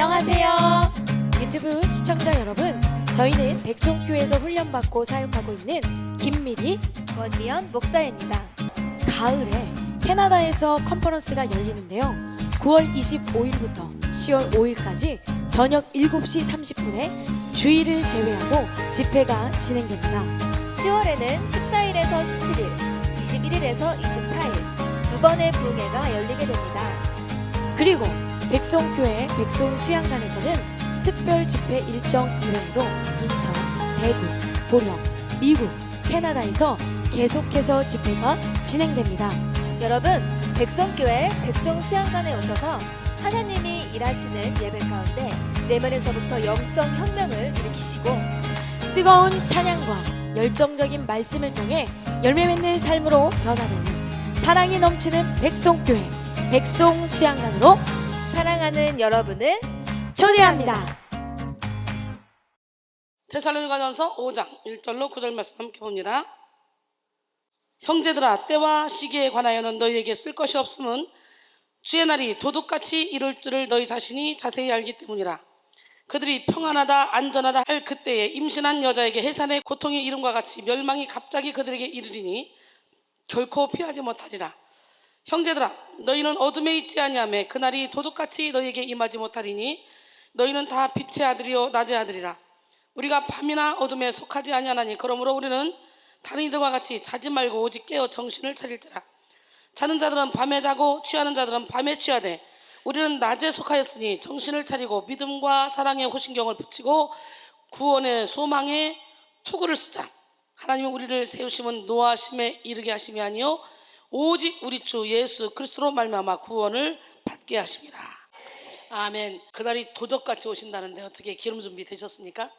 안녕하세요. 유튜브 시청자 여러분, 저희는 백송교회에서 훈련받고 사역하고 있는 김미리, 원미연 목사입니다. 가을에 캐나다에서 컨퍼런스가 열리는데요. 9월 25일부터 10월 5일까지 저녁 7시 30분에 주일을 제외하고 집회가 진행됩니다. 10월에는 14일에서 17일, 21일에서 24일 두 번의 부흥회가 열리게 됩니다. 그리고 백송교회 백송수양관에서는 특별 집회 일정 이외에도 인천, 대구, 보령, 미국, 캐나다에서 계속해서 집회가 진행됩니다. 여러분, 백송교회 백송수양관에 오셔서 하나님이 일하시는 예배 가운데 내면에서부터 영성 혁명을 일으키시고 뜨거운 찬양과 열정적인 말씀을 통해 열매 맺는 삶으로 변화되는 사랑이 넘치는 백송교회 백송수양관으로 사랑하는 여러분을 초대합니다. 데살로니가전서 5장 1절로 9절 말씀 함께 봅니다. 형제들아, 때와 시기에 관하여는 너희에게 쓸 것이 없음은 주의 날이 도둑같이 이룰 줄을 너희 자신이 자세히 알기 때문이라. 그들이 평안하다 안전하다 할 그때에 임신한 여자에게 해산의 고통이 이름과 같이 멸망이 갑자기 그들에게 이르리니 결코 피하지 못하리라. 형제들아, 너희는 어둠에 있지 아니하매 그날이 도둑같이 너희에게 임하지 못하리니 너희는 다 빛의 아들이요 낮의 아들이라. 우리가 밤이나 어둠에 속하지 아니하나니 그러므로 우리는 다른 이들과 같이 자지 말고 오직 깨어 정신을 차릴지라. 자는 자들은 밤에 자고 취하는 자들은 밤에 취하되 우리는 낮에 속하였으니 정신을 차리고 믿음과 사랑의 호신경을 붙이고 구원의 소망의 투구를 쓰자. 하나님은 우리를 세우심은 노하심에 이르게 하심이 아니요 오직 우리 주 예수 그리스도로 말미암아 구원을 받게 하심이라. 아멘. 그날이 도적같이 오신다는데 어떻게 기름 준비 되셨습니까?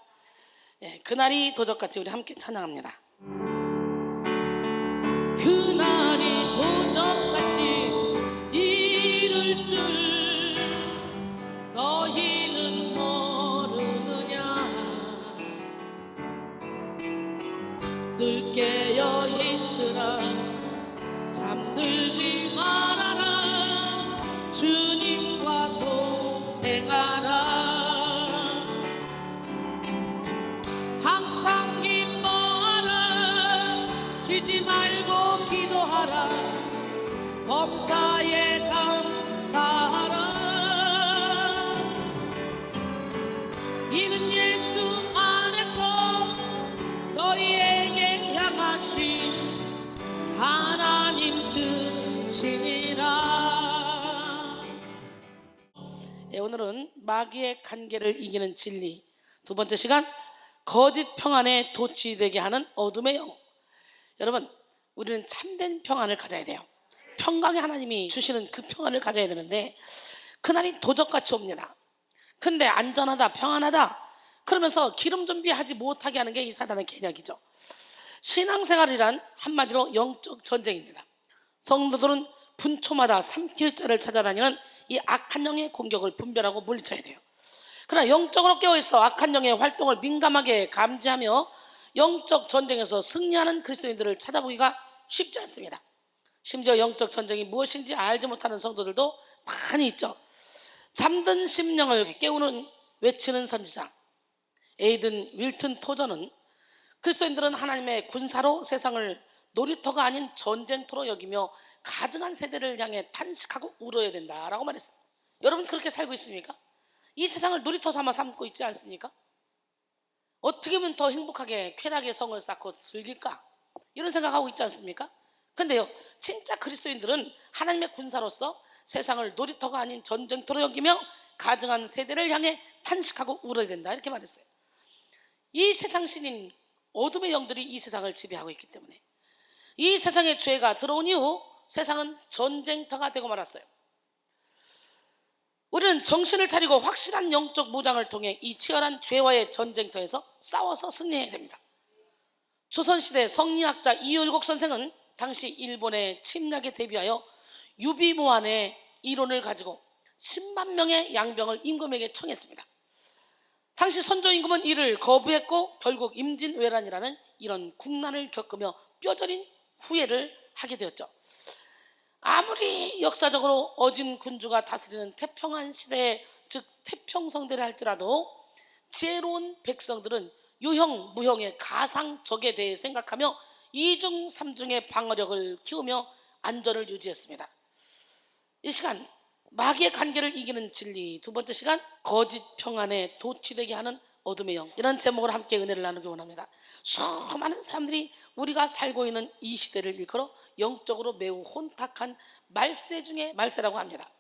예, 그날이 도적같이 우리 함께 찬양합니다. 그날이 도적같이 이룰 줄 너희는 모르느냐. 늘 깨어 있으라 잠들지 말아라 주님과 동행하라. 항상 기뻐하라 쉬지 말고 기도하라 범사에 감사하라. 이는 예수 안에서 너희에게 향하신 하나님 뜻이니라. 예, 오늘은 마귀의 간계를 이기는 진리 두 번째 시간, 거짓 평안에 도취되게 하는 어둠의 영. 여러분, 우리는 참된 평안을 가져야 돼요. 평강의 하나님이 주시는 그 평안을 가져야 되는데 그날이 도적같이 옵니다. 근데 안전하다 평안하다 그러면서 기름 준비하지 못하게 하는 게 이 사단의 계략이죠. 신앙생활이란 한마디로 영적 전쟁입니다. 성도들은 분초마다 삼킬 자를 찾아다니는 이 악한 영의 공격을 분별하고 물리쳐야 돼요. 그러나 영적으로 깨어있어 악한 영의 활동을 민감하게 감지하며 영적 전쟁에서 승리하는 그리스도인들을 찾아보기가 쉽지 않습니다. 심지어 영적 전쟁이 무엇인지 알지 못하는 성도들도 많이 있죠. 잠든 심령을 깨우는 외치는 선지자 에이든 윌튼 토저는 그리스도인들은 하나님의 군사로 세상을 놀이터가 아닌 전쟁터로 여기며 가증한 세대를 향해 탄식하고 울어야 된다라고 말했어요. 여러분 그렇게 살고 있습니까? 이 세상을 놀이터 삼아 삼고 있지 않습니까? 어떻게 하면 더 행복하게 쾌락의 성을 쌓고 즐길까? 이런 생각하고 있지 않습니까? 근데요, 진짜 그리스도인들은 하나님의 군사로서 세상을 놀이터가 아닌 전쟁터로 여기며 가증한 세대를 향해 탄식하고 울어야 된다 이렇게 말했어요. 이 세상 신인 어둠의 영들이 이 세상을 지배하고 있기 때문에 이 세상에 죄가 들어온 이후 세상은 전쟁터가 되고 말았어요. 우리는 정신을 차리고 확실한 영적 무장을 통해 이 치열한 죄와의 전쟁터에서 싸워서 승리해야 됩니다. 조선시대 성리학자 이율곡 선생은 당시 일본의 침략에 대비하여 유비무환의 이론을 가지고 10만 명의 양병을 임금에게 청했습니다. 당시 선조 임금은 이를 거부했고 결국 임진왜란이라는 이런 국난을 겪으며 뼈저린 후회를 하게 되었죠. 아무리 역사적으로 어진 군주가 다스리는 태평한 시대에 즉 태평성대를 할지라도 지혜로운 백성들은 유형 무형의 가상적에 대해 생각하며 이중 삼중의 방어력을 키우며 안전을 유지했습니다. 이 시간 마귀의 관계를 이기는 진리, 두 번째 시간 거짓 평안에 도취되게 하는 어둠의 영, 이런 제목으로 함께 은혜를 나누기 원합니다. 수많은 사람들이 우리가 살고 있는 이 시대를 일컬어 영적으로 매우 혼탁한 말세 중에 말세라고 합니다.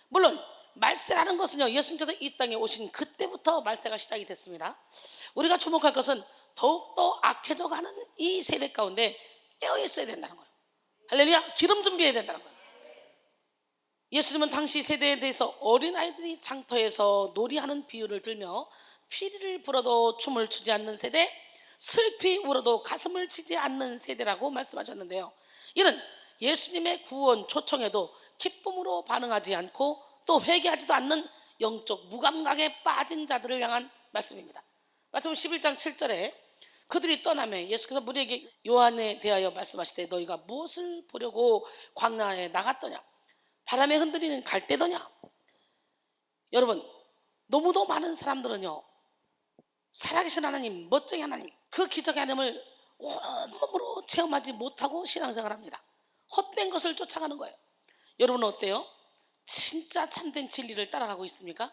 물론 말세라는 것은요, 예수님께서 이 땅에 오신 그때부터 말세가 시작이 됐습니다. 우리가 주목할 것은 더욱더 악해져 가는 이 세대 가운데 깨어 있어야 된다는 거예요. 할렐루야. 기름 준비해야 된다는 거예요. 예수님은 당시 세대에 대해서 어린아이들이 장터에서 놀이하는 비유를 들며 피리를 불어도 춤을 추지 않는 세대, 슬피 울어도 가슴을 치지 않는 세대라고 말씀하셨는데요, 이는 예수님의 구원 초청에도 기쁨으로 반응하지 않고 또 회개하지도 않는 영적 무감각에 빠진 자들을 향한 말씀입니다. 마태복음 11장 7절에 그들이 떠나며 예수께서 무리에게 요한에 대하여 말씀하시되 너희가 무엇을 보려고 광야에 나갔더냐, 바람에 흔들리는 갈대더냐. 여러분, 너무도 많은 사람들은요, 살아계신 하나님, 멋쟁이 하나님, 그 기적의 하나님을 온몸으로 체험하지 못하고 신앙생활합니다. 헛된 것을 쫓아가는 거예요. 여러분은 어때요? 진짜 참된 진리를 따라가고 있습니까?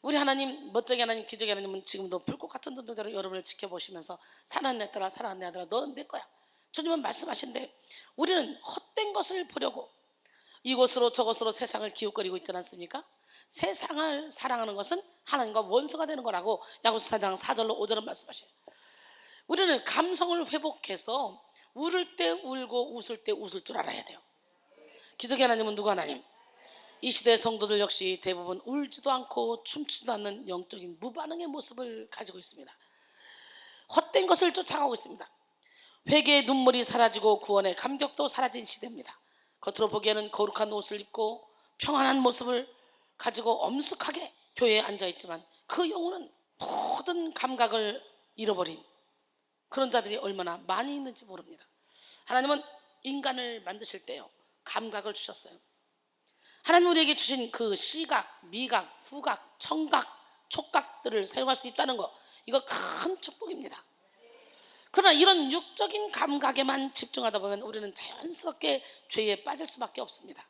우리 하나님, 멋쟁이 하나님, 기적의 하나님은 지금도 불꽃 같은 눈동자로 여러분을 지켜보시면서 사랑하는 내 아들아, 사랑하는 내 아들아, 너는 내 거야. 주님은 말씀하신데 우리는 헛된 것을 보려고 이곳으로 저곳으로 세상을 기웃거리고 있지 않습니까? 세상을 사랑하는 것은 하나님과 원수가 되는 거라고 야고보서 4장 4절로 5절은 말씀하셔요. 우리는 감성을 회복해서 울을 때 울고 웃을 때 웃을 줄 알아야 돼요. 기적의 하나님은 누구 하나님? 이 시대의 성도들 역시 대부분 울지도 않고 춤추지도 않는 영적인 무반응의 모습을 가지고 있습니다. 헛된 것을 쫓아가고 있습니다. 회개의 눈물이 사라지고 구원의 감격도 사라진 시대입니다. 겉으로 보기에는 거룩한 옷을 입고 평안한 모습을 가지고 엄숙하게 교회에 앉아있지만 그 영혼은 모든 감각을 잃어버린 그런 자들이 얼마나 많이 있는지 모릅니다. 하나님은 인간을 만드실 때요, 감각을 주셨어요. 하나님 우리에게 주신 그 시각, 미각, 후각, 청각, 촉각들을 사용할 수 있다는 거, 이거 큰 축복입니다. 그러나 이런 육적인 감각에만 집중하다 보면 우리는 자연스럽게 죄에 빠질 수밖에 없습니다.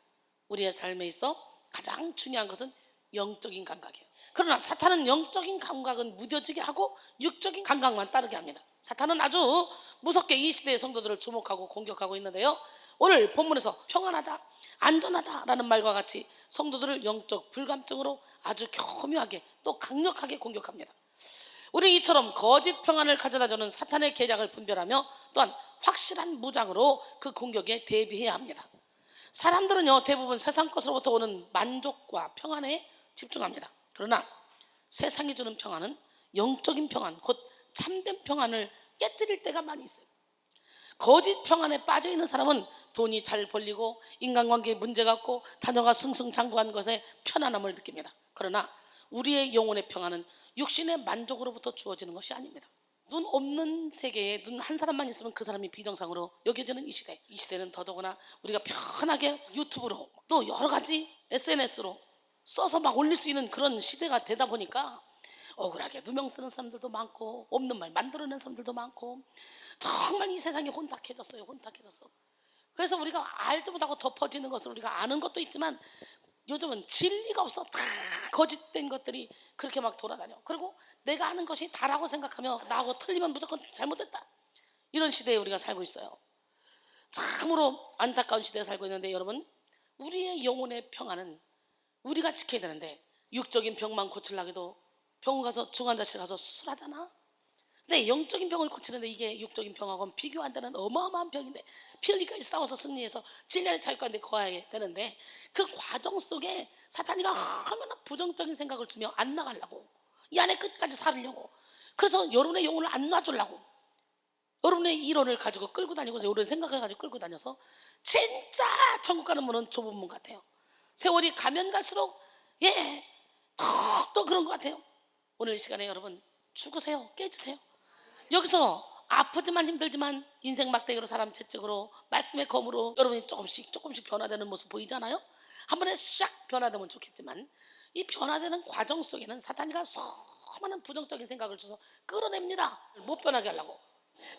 우리의 삶에 있어 가장 중요한 것은 영적인 감각이에요. 그러나 사탄은 영적인 감각은 무뎌지게 하고 육적인 감각만 따르게 합니다. 사탄은 아주 무섭게 이 시대의 성도들을 주목하고 공격하고 있는데요, 오늘 본문에서 평안하다, 안전하다라는 말과 같이 성도들을 영적 불감증으로 아주 교묘하게 또 강력하게 공격합니다. 우리 이처럼 거짓 평안을 가져다주는 사탄의 계략을 분별하며 또한 확실한 무장으로 그 공격에 대비해야 합니다. 사람들은요, 대부분 세상 것으로부터 오는 만족과 평안에 집중합니다. 그러나 세상이 주는 평안은 영적인 평안, 곧 참된 평안을 깨뜨릴 때가 많이 있어요. 거짓 평안에 빠져 있는 사람은 돈이 잘 벌리고 인간관계에 문제가 없고 자녀가 승승장구한 것에 편안함을 느낍니다. 그러나 우리의 영혼의 평안은 육신의 만족으로부터 주어지는 것이 아닙니다. 눈 없는 세계에 눈 한 사람만 있으면 그 사람이 비정상으로 여겨지는 이 시대, 이 시대는 더더구나 우리가 편하게 유튜브로 또 여러 가지 SNS로 써서 막 올릴 수 있는 그런 시대가 되다 보니까 억울하게 누명 쓰는 사람들도 많고 없는 말 만들어내는 사람들도 많고 정말 이 세상이 혼탁해졌어요. 혼탁해졌어. 그래서 우리가 알지 못하고 덮어지는 것을 우리가 아는 것도 있지만 요즘은 진리가 없어. 다 거짓된 것들이 그렇게 막 돌아다녀. 그리고 내가 아는 것이 다라고 생각하며 나하고 틀리면 무조건 잘못됐다, 이런 시대에 우리가 살고 있어요. 참으로 안타까운 시대에 살고 있는데, 여러분, 우리의 영혼의 평안은 우리가 지켜야 되는데 육적인 병만 고치려고 병원 가서 중환자실 가서 수술하잖아. 근데 영적인 병을 고치는데 이게 육적인 병하고는 비교 안 되는 어마어마한 병인데 피 흘리까지 싸워서 승리해서 진리의 자유가운데 거해야 되는데 그 과정 속에 사탄이가 얼마나 부정적인 생각을 주며 안 나가려고, 이 안에 끝까지 살으려고, 그래서 여러분의 영혼을 안 놔주려고 여러분의 이론을 가지고 끌고 다니고 여러분의 생각을 가지고 끌고 다녀서 진짜 천국 가는 문은 좁은 문 같아요. 세월이 가면 갈수록 더 그런 것 같아요. 오늘 이 시간에 여러분 죽으세요. 깨주세요. 여기서 아프지만 힘들지만 인생 막대기로 사람 채찍으로 말씀의 검으로 여러분이 조금씩 변화되는 모습 보이잖아요. 한 번에 샥 변화되면 좋겠지만 이 변화되는 과정 속에는 사탄이가 수많은 부정적인 생각을 줘서 끌어냅니다. 못 변하게 하려고.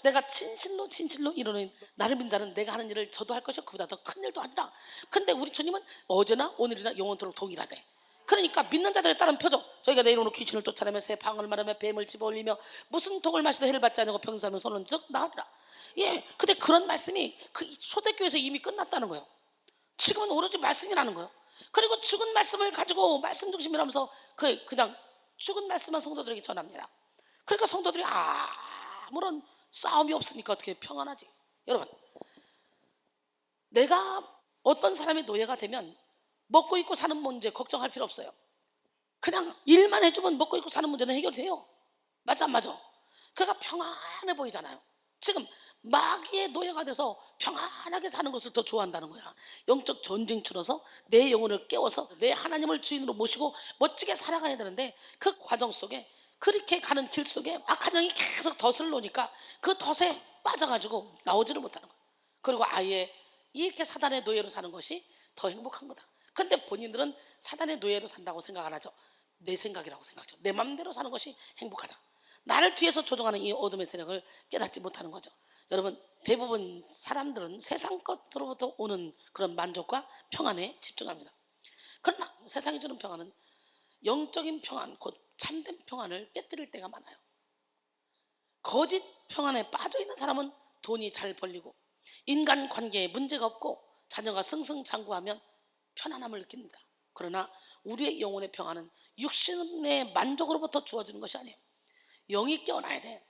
내가 진실로 이루는 나를 믿는 자는 내가 하는 일을 저도 할 것이요 그보다 더 큰 일도 하리라. 근데 우리 주님은 어제나 오늘이나 영원토록 동일하대. 그러니까 믿는 자들에 따른 표적, 저희가 내 이름으로 귀신을 쫓아내며 새 방언을 말하며 뱀을 집어올리며 무슨 독을 마시도 해를 받지 않고 병사하며 손은 즉 나으리라. 예, 근데 그런 말씀이 그 초대교회에서 이미 끝났다는 거예요. 지금은 오로지 말씀이라는 거예요. 그리고 죽은 말씀을 가지고 말씀 중심이라면서 그냥 죽은 말씀만 성도들에게 전합니다. 그러니까 성도들이 아무런 싸움이 없으니까 어떻게 평안하지? 여러분, 내가 어떤 사람의 노예가 되면 먹고 입고 사는 문제 걱정할 필요 없어요. 그냥 일만 해주면 먹고 입고 사는 문제는 해결이 돼요. 맞아 안 맞아? 그가 평안해 보이잖아요. 지금 마귀의 노예가 돼서 평안하게 사는 것을 더 좋아한다는 거야. 영적 전쟁 치러서 내 영혼을 깨워서 내 하나님을 주인으로 모시고 멋지게 살아가야 되는데 그 과정 속에 그렇게 가는 길 속에 악한 영이 계속 덫을 놓으니까 그 덫에 빠져가지고 나오지를 못하는 거야. 그리고 아예 이렇게 사단의 노예로 사는 것이 더 행복한 거다. 근데 본인들은 사단의 노예로 산다고 생각 안 하죠. 내 생각이라고 생각하죠. 내 마음대로 사는 것이 행복하다. 나를 뒤에서 조종하는 이 어둠의 세력을 깨닫지 못하는 거죠. 여러분, 대부분 사람들은 세상 것으로부터 오는 그런 만족과 평안에 집중합니다. 그러나 세상이 주는 평안은 영적인 평안, 곧 참된 평안을 빼뜨릴 때가 많아요. 거짓 평안에 빠져있는 사람은 돈이 잘 벌리고 인간관계에 문제가 없고 자녀가 승승장구하면 편안함을 느낍니다. 그러나 우리의 영혼의 평안은 육신의 만족으로부터 주어지는 것이 아니에요. 영이 깨어나야 돼.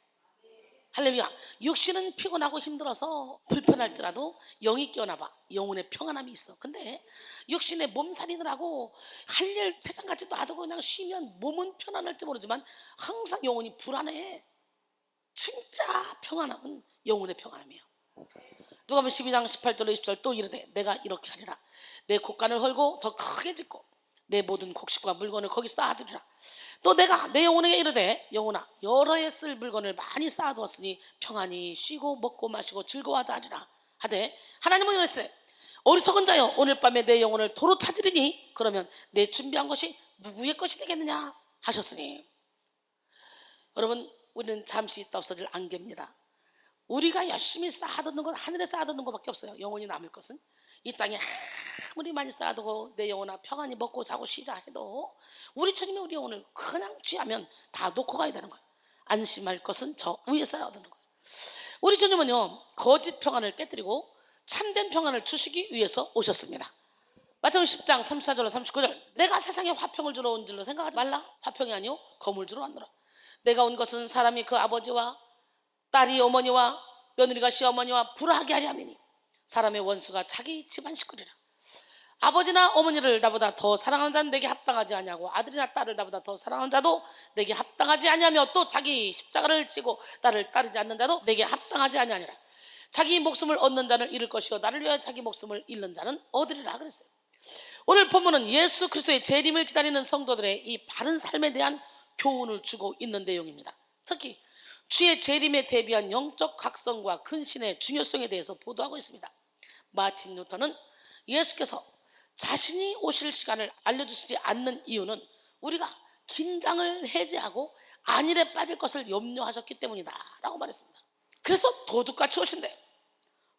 할렐루야. 육신은 피곤하고 힘들어서 불편할지라도 영이 깨어나봐. 영혼의 평안함이 있어. 근데 육신의 몸살이들하고 할 일 태장같이 놔두고 그냥 쉬면 몸은 편안할지 모르지만 항상 영혼이 불안해. 진짜 평안함은 영혼의 평안함이에요. 누가복음 12장 18절 20절 또 이르되 내가 이렇게 하리라. 내 곡간을 헐고 더 크게 짓고 내 모든 곡식과 물건을 거기 쌓아두리라. 또 내가 내 영혼에게 이르되 영혼아 여러 해 쓸 물건을 많이 쌓아두었으니 평안히 쉬고 먹고 마시고 즐거워하자 하리라. 하되 하나님은 이르시되 어리석은 자여 오늘 밤에 내 영혼을 도로 찾으리니 그러면 내 준비한 것이 누구의 것이 되겠느냐 하셨으니. 여러분, 우리는 잠시 있다 없어질 안개입니다. 우리가 열심히 쌓아두는 건 하늘에 쌓아두는 것밖에 없어요. 영혼이 남을 것은 이 땅에 아무리 많이 쌓아두고 내 영혼아 평안히 먹고 자고 쉬자 해도 우리 주님이 우리 영혼을 그냥 취하면 다 놓고 가야 되는 거예요. 안심할 것은 저 위에 쌓아두는 거예요. 우리 주님은요 거짓 평안을 깨뜨리고 참된 평안을 주시기 위해서 오셨습니다. 마태복음 10장 34절로 39절 내가 세상에 화평을 주러 온 줄로 생각하지 말라. 화평이 아니요 검을 주러 왔노라. 내가 온 것은 사람이 그 아버지와 딸이 어머니와 며느리가 시어머니와 불화하게 하려 함이니 사람의 원수가 자기 집안 식구리라. 아버지나 어머니를 나보다 더 사랑하는 자는 내게 합당하지 아니하고 아들이나 딸을 나보다 더 사랑하는 자도 내게 합당하지 아니하며 또 자기 십자가를 지고 나를 따르지 않는 자도 내게 합당하지 아니하니라. 자기 목숨을 얻는 자는 잃을 것이요 나를 위하여 자기 목숨을 잃는 자는 얻으리라 그랬어요. 오늘 본문은 예수 그리스도의 재림을 기다리는 성도들의 이 바른 삶에 대한 교훈을 주고 있는 내용입니다. 특히 주의 재림에 대비한 영적 각성과 근신의 중요성에 대해서 보도하고 있습니다. 마틴 루터는 예수께서 자신이 오실 시간을 알려주시지 않는 이유는 우리가 긴장을 해제하고 안일에 빠질 것을 염려하셨기 때문이다 라고 말했습니다. 그래서 도둑같이 오신대.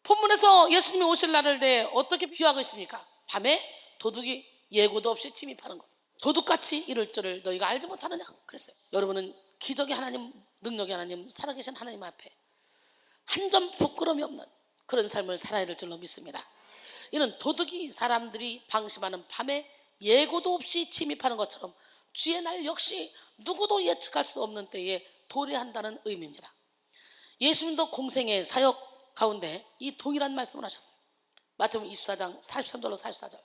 본문에서 예수님이 오실 날을 대해 어떻게 비유하고 있습니까? 밤에 도둑이 예고도 없이 침입하는 것. 도둑같이 이럴 줄을 너희가 알지 못하느냐 그랬어요. 여러분은 기적의 하나님, 능력의 하나님, 살아계신 하나님 앞에 한 점 부끄러움이 없는 그런 삶을 살아야 될 줄로 믿습니다. 이는 도둑이 사람들이 방심하는 밤에 예고도 없이 침입하는 것처럼 주의 날 역시 누구도 예측할 수 없는 때에 도래한다는 의미입니다. 예수님도 공생의 사역 가운데 이 동일한 말씀을 하셨어요. 마태복음 24장 43절로 44절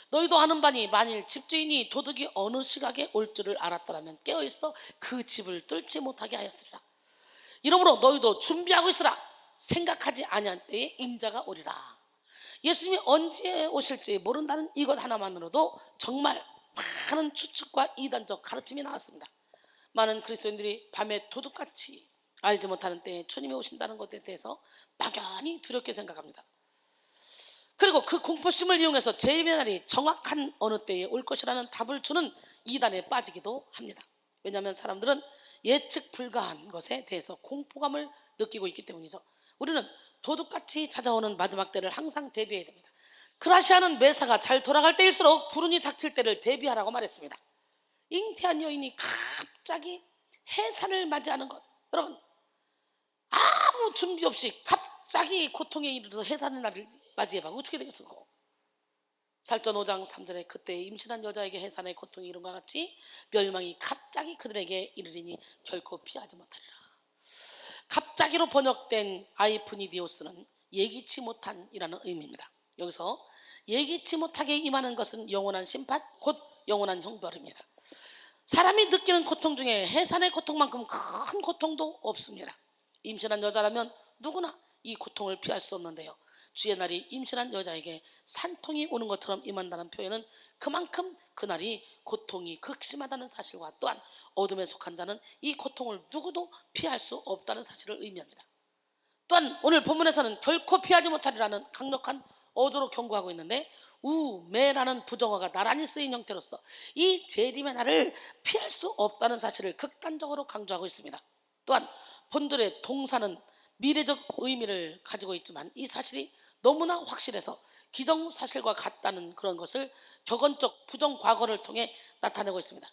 너희도 아는 바니 만일 집주인이 도둑이 어느 시각에 올 줄을 알았더라면 깨어있어 그 집을 뚫지 못하게 하였으리라. 이러므로 너희도 준비하고 있으라. 생각하지 아니한 때에 인자가 오리라. 예수님이 언제 오실지 모른다는 이것 하나만으로도 정말 많은 추측과 이단적 가르침이 나왔습니다. 많은 그리스도인들이 밤에 도둑같이 알지 못하는 때에 주님이 오신다는 것에 대해서 막연히 두렵게 생각합니다. 그리고 그 공포심을 이용해서 재림의 날이 정확한 어느 때에 올 것이라는 답을 주는 이단에 빠지기도 합니다. 왜냐하면 사람들은 예측 불가한 것에 대해서 공포감을 느끼고 있기 때문이죠. 우리는 도둑같이 찾아오는 마지막 때를 항상 대비해야 됩니다. 그라시아는 매사가 잘 돌아갈 때일수록 불운이 닥칠 때를 대비하라고 말했습니다. 잉태한 여인이 갑자기 해산을 맞이하는 것, 여러분 아무 준비 없이 갑자기 고통에 이르러서 해산의 날을 맞이해봐. 어떻게 되겠어? 살전 5장 3절에 그때 임신한 여자에게 해산의 고통이 이룬 것 같이 멸망이 갑자기 그들에게 이르리니 결코 피하지 못하리라. 갑자기로 번역된 아이프니디오스는 예기치 못한이라는 의미입니다. 여기서 예기치 못하게 임하는 것은 영원한 심판, 곧 영원한 형벌입니다. 사람이 느끼는 고통 중에 해산의 고통만큼 큰 고통도 없습니다. 임신한 여자라면 누구나 이 고통을 피할 수 없는데요, 주의 날이 임신한 여자에게 산통이 오는 것처럼 임한다는 표현은 그만큼 그날이 고통이 극심하다는 사실과 또한 어둠에 속한 자는 이 고통을 누구도 피할 수 없다는 사실을 의미합니다. 또한 오늘 본문에서는 결코 피하지 못하리라는 강력한 어조로 경고하고 있는데, 우매라는 부정어가 나란히 쓰인 형태로서 이 재림의 날을 피할 수 없다는 사실을 극단적으로 강조하고 있습니다. 또한 본절의 동사는 미래적 의미를 가지고 있지만 이 사실이 너무나 확실해서 기정사실과 같다는 그런 것을 격언적 부정과거를 통해 나타내고 있습니다.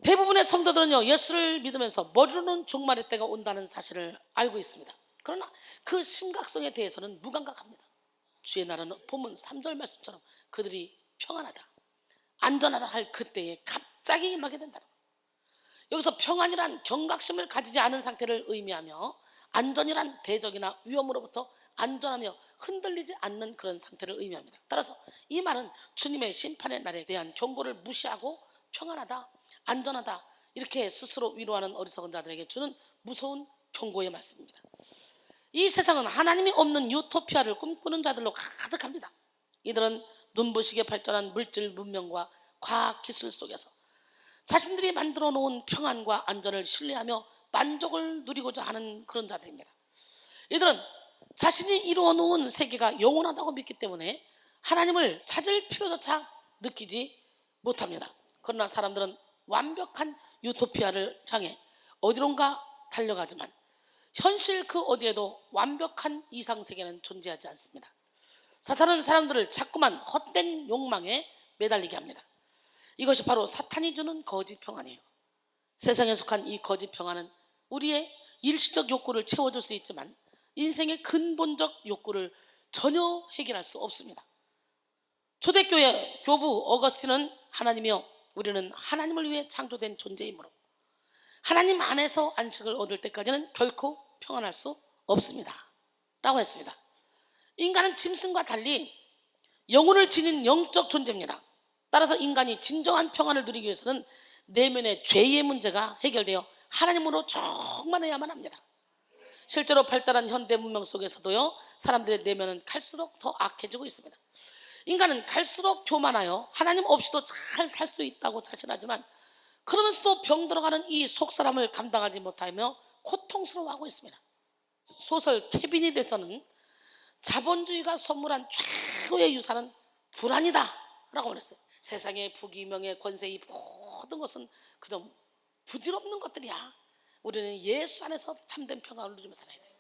대부분의 성도들은요, 예수를 믿으면서 머리로는 종말의 때가 온다는 사실을 알고 있습니다. 그러나 그 심각성에 대해서는 무감각합니다. 주의 나라는 본문 3절 말씀처럼 그들이 평안하다, 안전하다 할 그때에 갑자기 임하게 된다는 거예요. 여기서 평안이란 경각심을 가지지 않은 상태를 의미하며, 안전이란 대적이나 위험으로부터 안전하며 흔들리지 않는 그런 상태를 의미합니다. 따라서 이 말은 주님의 심판의 날에 대한 경고를 무시하고 평안하다, 안전하다 이렇게 스스로 위로하는 어리석은 자들에게 주는 무서운 경고의 말씀입니다. 이 세상은 하나님이 없는 유토피아를 꿈꾸는 자들로 가득합니다. 이들은 눈부시게 발전한 물질 문명과 과학 기술 속에서 자신들이 만들어 놓은 평안과 안전을 신뢰하며 만족을 누리고자 하는 그런 자들입니다. 이들은 자신이 이루어 놓은 세계가 영원하다고 믿기 때문에 하나님을 찾을 필요조차 느끼지 못합니다. 그러나 사람들은 완벽한 유토피아를 향해 어디론가 달려가지만 현실 그 어디에도 완벽한 이상세계는 존재하지 않습니다. 사탄은 사람들을 자꾸만 헛된 욕망에 매달리게 합니다. 이것이 바로 사탄이 주는 거짓 평안이에요. 세상에 속한 이 거짓 평안은 우리의 일시적 욕구를 채워줄 수 있지만 인생의 근본적 욕구를 전혀 해결할 수 없습니다. 초대교회 교부 어거스틴은 하나님이여 우리는 하나님을 위해 창조된 존재이므로 하나님 안에서 안식을 얻을 때까지는 결코 평안할 수 없습니다 라고 했습니다. 인간은 짐승과 달리 영혼을 지닌 영적 존재입니다. 따라서 인간이 진정한 평안을 누리기 위해서는 내면의 죄의 문제가 해결되어 하나님으로 충만해야만 합니다. 실제로 발달한 현대 문명 속에서도요, 사람들의 내면은 갈수록 더 악해지고 있습니다. 인간은 갈수록 교만하여 하나님 없이도 잘 살 수 있다고 자신하지만 그러면서도 병들어가는 이 속사람을 감당하지 못하며 고통스러워하고 있습니다. 소설 케빈이드에서는 자본주의가 선물한 최고의 유산은 불안이다 라고 말했어요. 세상의 부귀 명예 권세 이 모든 것은 그저 부질없는 것들이야. 우리는 예수 안에서 참된 평안을 누리며 살아야 돼요.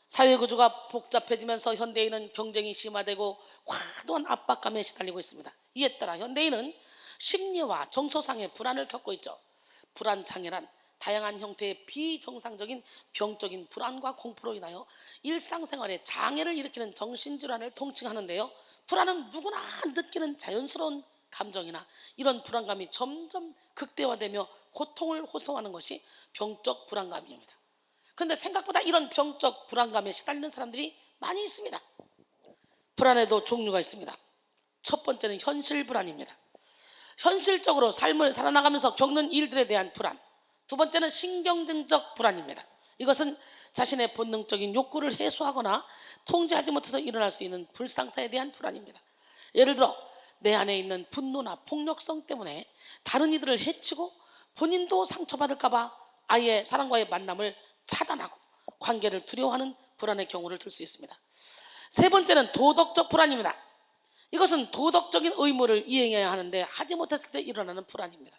사회구조가 복잡해지면서 현대인은 경쟁이 심화되고 과도한 압박감에 시달리고 있습니다. 이에 따라 현대인은 심리와 정서상의 불안을 겪고 있죠. 불안 장애란 다양한 형태의 비정상적인 병적인 불안과 공포로 인하여 일상생활에 장애를 일으키는 정신질환을 통칭하는데요, 불안은 누구나 느끼는 자연스러운 감정이나 이런 불안감이 점점 극대화되며 고통을 호소하는 것이 병적 불안감입니다. 그런데 생각보다 이런 병적 불안감에 시달리는 사람들이 많이 있습니다. 불안에도 종류가 있습니다. 첫 번째는 현실 불안입니다. 현실적으로 삶을 살아나가면서 겪는 일들에 대한 불안. 두 번째는 신경증적 불안입니다. 이것은 자신의 본능적인 욕구를 해소하거나 통제하지 못해서 일어날 수 있는 불상사에 대한 불안입니다. 예를 들어 내 안에 있는 분노나 폭력성 때문에 다른 이들을 해치고 본인도 상처받을까 봐 아예 사람과의 만남을 차단하고 관계를 두려워하는 불안의 경우를 들 수 있습니다. 세 번째는 도덕적 불안입니다. 이것은 도덕적인 의무를 이행해야 하는데 하지 못했을 때 일어나는 불안입니다.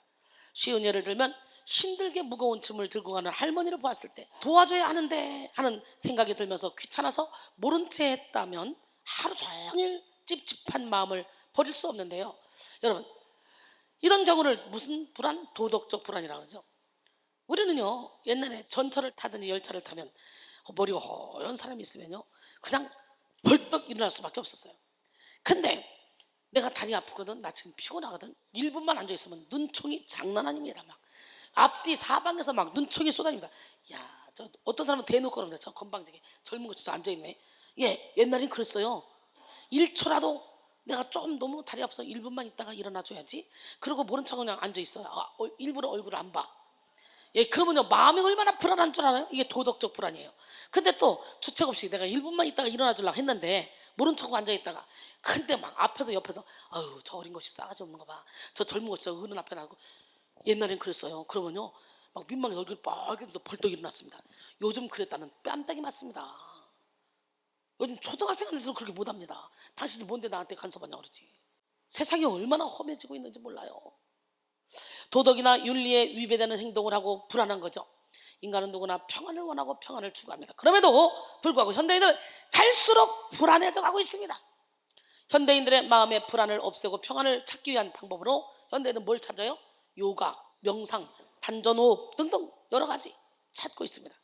쉬운 예를 들면 힘들게 무거운 짐을 들고 가는 할머니를 보았을 때 도와줘야 하는데 하는 생각이 들면서 귀찮아서 모른 채 했다면 하루 종일 찝찝한 마음을 버릴 수 없는데요. 여러분, 이런 경우를 무슨 불안? 도덕적 불안이라고 그러죠. 우리는요, 옛날에 전철을 타든지 열차를 타면 머리가 허연 사람이 있으면요 그냥 벌떡 일어날 수밖에 없었어요. 근데 내가 다리 아프거든, 나 지금 피곤하거든, 1분만 앉아있으면 눈총이 장난 아닙니다. 막 앞뒤 사방에서 막 눈총이 쏟아집니다. 야, 저 어떤 사람은 대놓고 그럽니다. 저 건방지게 젊은 거 진짜 앉아있네. 예, 옛날엔 그랬어요. 1초라도 내가 좀 너무 다리 아파서 1분만 있다가 일어나줘야지, 그러고 모른 척 그냥 앉아있어요. 일부러 얼굴을 안 봐. 예, 그러면요 마음이 얼마나 불안한 줄 알아요? 이게 도덕적 불안이에요. 근데 또 주책 없이 내가 1분만 있다가 일어나 주려고 했는데 모른 척하고 앉아있다가, 근데 막 앞에서 옆에서 아유 저 어린 것이 싸가지 없는 거 봐, 저 젊은 것이 어른 앞에 나고. 옛날엔 그랬어요. 그러면요 막 민망해 얼굴이 빨개져서 벌떡 일어났습니다. 요즘 그랬다는 뺨때기 맞습니다. 요즘 초등학생한테도 그렇게 못합니다. 당신이 뭔데 나한테 간섭하냐고 그러지. 세상이 얼마나 험해지고 있는지 몰라요. 도덕이나 윤리에 위배되는 행동을 하고 불안한 거죠. 인간은 누구나 평안을 원하고 평안을 추구합니다. 그럼에도 불구하고 현대인들은 갈수록 불안해져 가고 있습니다. 현대인들의 마음의 불안을 없애고 평안을 찾기 위한 방법으로 현대인은 뭘 찾아요? 요가, 명상, 단전호흡 등등 여러 가지 찾고 있습니다.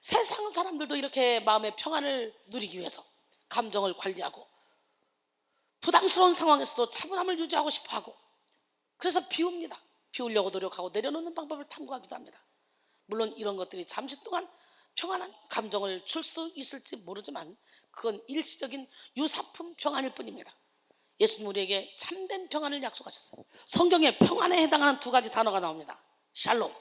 세상 사람들도 이렇게 마음의 평안을 누리기 위해서 감정을 관리하고 부담스러운 상황에서도 차분함을 유지하고 싶어하고, 그래서 비웁니다. 비우려고 노력하고 내려놓는 방법을 탐구하기도 합니다. 물론 이런 것들이 잠시 동안 평안한 감정을 줄 수 있을지 모르지만 그건 일시적인 유사품 평안일 뿐입니다. 예수님 우리에게 참된 평안을 약속하셨어요. 성경에 평안에 해당하는 두 가지 단어가 나옵니다. 샬롬,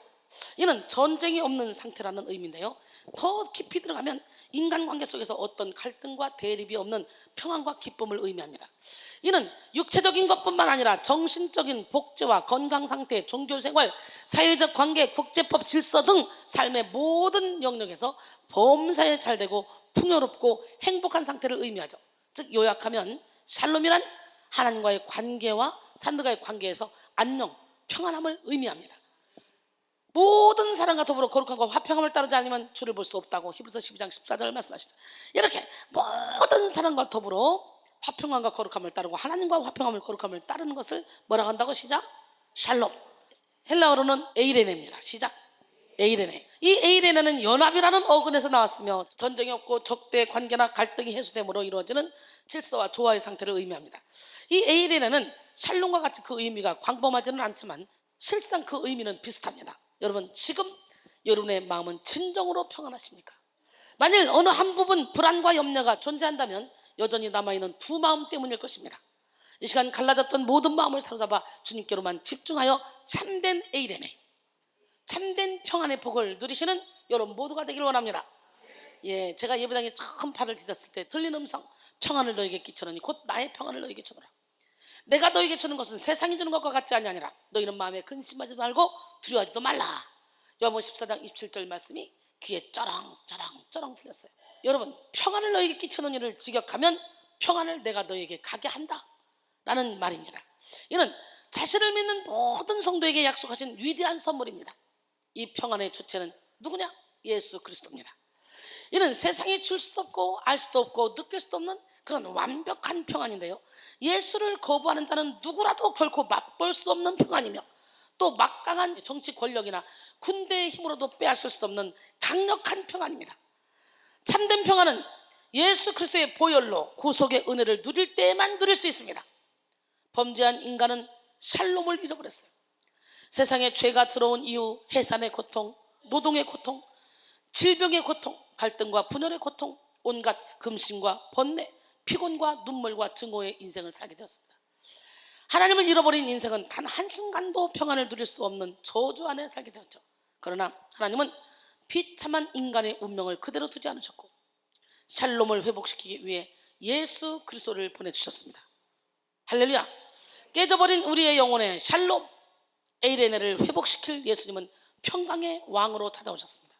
이는 전쟁이 없는 상태라는 의미인데요, 더 깊이 들어가면 인간관계 속에서 어떤 갈등과 대립이 없는 평안과 기쁨을 의미합니다. 이는 육체적인 것뿐만 아니라 정신적인 복지와 건강 상태, 종교생활, 사회적 관계, 국제법 질서 등 삶의 모든 영역에서 범사에 잘되고 풍요롭고 행복한 상태를 의미하죠. 즉 요약하면 샬롬이란 하나님과의 관계와 사람들과의 관계에서 안녕, 평안함을 의미합니다. 모든 사람과 더불어 거룩함과 화평함을 따르지 않으면 주를 볼 수 없다고 히브리서 12장 14절 말씀하시죠. 이렇게 모든 사람과 더불어 화평함과 거룩함을 따르고 하나님과 화평함을 거룩함을 따르는 것을 뭐라고 한다고? 시작, 샬롬. 헬라어로는 에이레네입니다. 시작, 에이레네. 이 에이레네는 연합이라는 어근에서 나왔으며 전쟁이 없고 적대 관계나 갈등이 해소됨으로 이루어지는 질서와 조화의 상태를 의미합니다. 이 에이레네는 샬롬과 같이 그 의미가 광범하지는 않지만 실상 그 의미는 비슷합니다. 여러분, 지금 여러분의 마음은 진정으로 평안하십니까? 만일 어느 한 부분 불안과 염려가 존재한다면 여전히 남아있는 두 마음 때문일 것입니다. 이 시간 갈라졌던 모든 마음을 사로잡아 주님께로만 집중하여 참된 에이레네, 참된 평안의 복을 누리시는 여러분 모두가 되기를 원합니다. 예, 제가 예배당에 처음 팔을 디뎠을 때 들린 음성, 평안을 너에게 끼쳐느니 곧 나의 평안을 너에게 주노라. 내가 너에게 주는 것은 세상이 주는 것과 같지 아니하니라. 너희는 마음에 근심하지 말고 두려워하지도 말라. 요한복음 14장 27절 말씀이 귀에 쩌렁쩌렁 들렸어요. 여러분, 평안을 너에게 끼쳐놓은 일을 직역하면 평안을 내가 너에게 가게 한다 라는 말입니다. 이는 자신을 믿는 모든 성도에게 약속하신 위대한 선물입니다. 이 평안의 주체는 누구냐? 예수 그리스도입니다. 이는 세상이 줄 수도 없고 알 수도 없고 느낄 수도 없는 그런 완벽한 평안인데요, 예수를 거부하는 자는 누구라도 결코 맛볼 수 없는 평안이며 또 막강한 정치 권력이나 군대의 힘으로도 빼앗을 수 없는 강력한 평안입니다. 참된 평안은 예수 그리스도의 보혈로 구속의 은혜를 누릴 때에만 누릴 수 있습니다. 범죄한 인간은 샬롬을 잊어버렸어요. 세상에 죄가 들어온 이후 해산의 고통, 노동의 고통, 질병의 고통, 갈등과 분열의 고통, 온갖 금심과 번뇌, 피곤과 눈물과 증오의 인생을 살게 되었습니다. 하나님을 잃어버린 인생은 단 한순간도 평안을 누릴 수 없는 저주 안에 살게 되었죠. 그러나 하나님은 비참한 인간의 운명을 그대로 두지 않으셨고 샬롬을 회복시키기 위해 예수 그리스도를 보내주셨습니다. 할렐루야. 깨져버린 우리의 영혼의 샬롬, 에이레네를 회복시킬 예수님은 평강의 왕으로 찾아오셨습니다.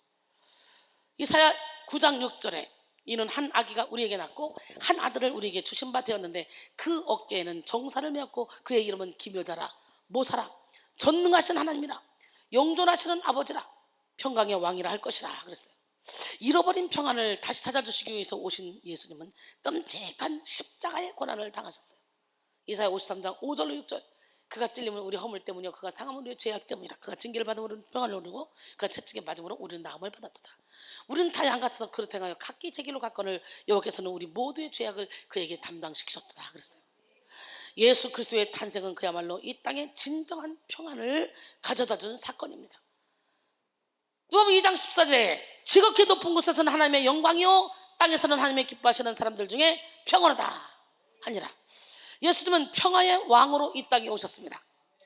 이사야 9장 6절에 이는 한 아기가 우리에게 낳고 한 아들을 우리에게 주신 바 되었는데 그 어깨에는 정사를 메었고 그의 이름은 기묘자라 모사라 전능하신 하나님이라 영존하시는 아버지라 평강의 왕이라 할 것이라 그랬어요. 잃어버린 평안을 다시 찾아주시기 위해서 오신 예수님은 끔찍한 십자가의 고난을 당하셨어요. 이사야 53장 5절로 6절 그가 찔림은 우리 허물 때문이요 그가 상함은 우리의 죄악 때문이라 그가 징계를 받으면 우리는 평안을 누리고 그가 채찍에 맞음으로 우리는 나음을 받았도다. 우리는 다 양 같아서 그릇 행하여 각기 제 길로 갔거늘 여호와께서는 우리 모두의 죄악을 그에게 담당시키셨도다 그랬어요. 예수 그리스도의 탄생은 그야말로 이 땅에 진정한 평안을 가져다 준 사건입니다. 누가복음 2장 14절에 지극히 높은 곳에서는 하나님의 영광이요 땅에서는 하나님의 기뻐하시는 사람들 중에 평안하다 하니라. 예수님은 평화의 왕으로 이 땅에 오셨습니다.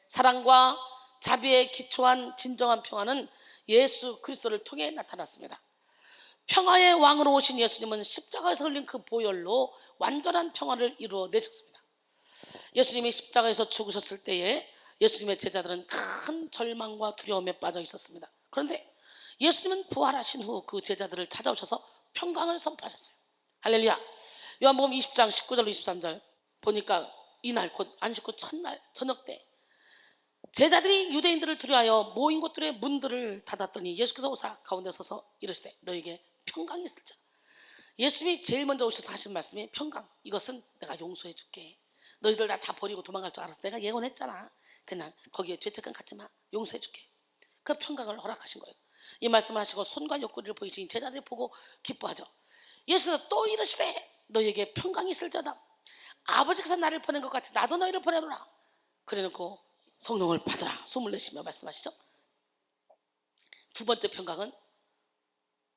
사랑과 자비에 기초한 진정한 평화는 예수 그리스도를 통해 나타났습니다. 평화의 왕으로 오신 예수님은 십자가에서 흘린 그 보혈로 완전한 평화를 이루어 내셨습니다. 예수님이 십자가에서 죽으셨을 때에 예수님의 제자들은 큰 절망과 두려움에 빠져 있었습니다. 그런데 예수님은 부활하신 후 그 제자들을 찾아오셔서 평강을 선포하셨어요. 할렐루야. 요한복음 20장 19절로 23절 보니까 이날 곧 안식 후 첫날 저녁 때 제자들이 유대인들을 두려워하여 모인 곳들의 문들을 닫았더니 예수께서 오사 가운데 서서 이르시되 너에게 평강이 있을자. 예수님이 제일 먼저 오셔서 하신 말씀이 평강, 이것은 내가 용서해 줄게. 너희들 다 버리고 도망갈 줄 알아서 내가 예언했잖아. 그냥 거기에 죄책감 갖지 마. 용서해 줄게. 그 평강을 허락하신 거예요. 이 말씀을 하시고 손과 옆구리를 보이신 제자들이 보고 기뻐하죠. 예수께서 또 이르시되 너희에게 평강이 있을자다. 아버지께서 나를 보낸 것 같이 나도 너희를 보내노라. 그래놓고 성령을 받으라 숨을 내쉬며 말씀하시죠. 두 번째 평강은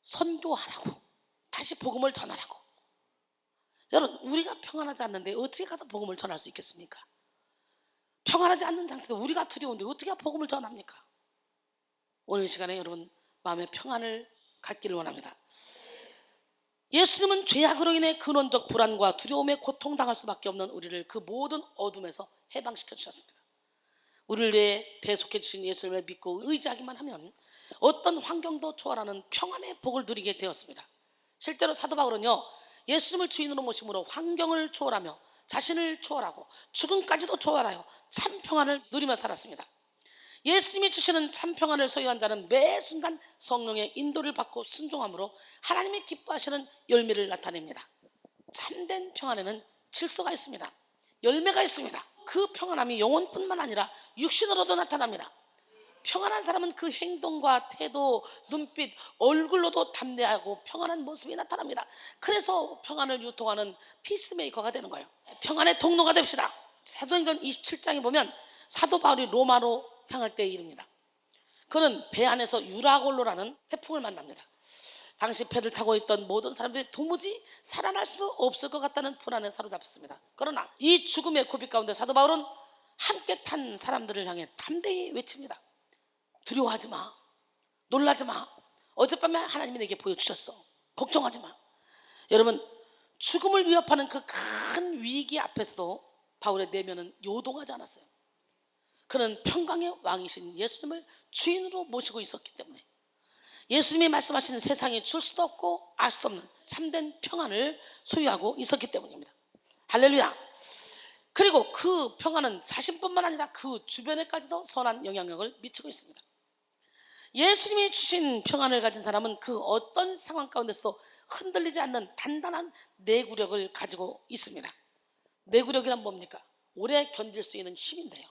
선교하라고, 다시 복음을 전하라고. 여러분, 우리가 평안하지 않는데 어떻게 가서 복음을 전할 수 있겠습니까? 평안하지 않는 상태에서 우리가 두려운데 어떻게 복음을 전합니까? 오늘 시간에 여러분 마음의 평안을 갖기를 원합니다. 예수님은 죄악으로 인해 근원적 불안과 두려움에 고통당할 수밖에 없는 우리를 그 모든 어둠에서 해방시켜 주셨습니다. 우리를 위해 대속해 주신 예수님을 믿고 의지하기만 하면 어떤 환경도 초월하는 평안의 복을 누리게 되었습니다. 실제로 사도 바울은요, 예수님을 주인으로 모심으로 환경을 초월하며 자신을 초월하고 죽음까지도 초월하여 참 평안을 누리며 살았습니다. 예수님이 주시는 참 평안을 소유한 자는 매 순간 성령의 인도를 받고 순종함으로 하나님이 기뻐하시는 열매를 나타냅니다. 참된 평안에는 질서가 있습니다. 열매가 있습니다. 그 평안함이 영혼뿐만 아니라 육신으로도 나타납니다. 평안한 사람은 그 행동과 태도, 눈빛, 얼굴로도 담대하고 평안한 모습이 나타납니다. 그래서 평안을 유통하는 피스메이커가 되는 거예요. 평안의 통로가 됩시다. 사도행전 27장에 보면 사도 바울이 로마로 향할 때의 일입니다. 그는 배 안에서 유라골로라는 태풍을 만납니다. 당시 배를 타고 있던 모든 사람들이 도무지 살아날 수 없을 것 같다는 불안에 사로잡혔습니다. 그러나 이 죽음의 고비 가운데 사도 바울은 함께 탄 사람들을 향해 담대히 외칩니다. 두려워하지 마. 놀라지 마. 어젯밤에 하나님이 내게 보여주셨어. 걱정하지 마. 여러분, 죽음을 위협하는 그 큰 위기 앞에서도 바울의 내면은 요동하지 않았어요. 그는 평강의 왕이신 예수님을 주인으로 모시고 있었기 때문에 예수님이 말씀하신 세상에 줄 수도 없고 알 수도 없는 참된 평안을 소유하고 있었기 때문입니다. 할렐루야. 그리고 그 평안은 자신뿐만 아니라 그 주변에까지도 선한 영향력을 미치고 있습니다. 예수님이 주신 평안을 가진 사람은 그 어떤 상황 가운데서도 흔들리지 않는 단단한 내구력을 가지고 있습니다. 내구력이란 뭡니까? 오래 견딜 수 있는 힘인데요,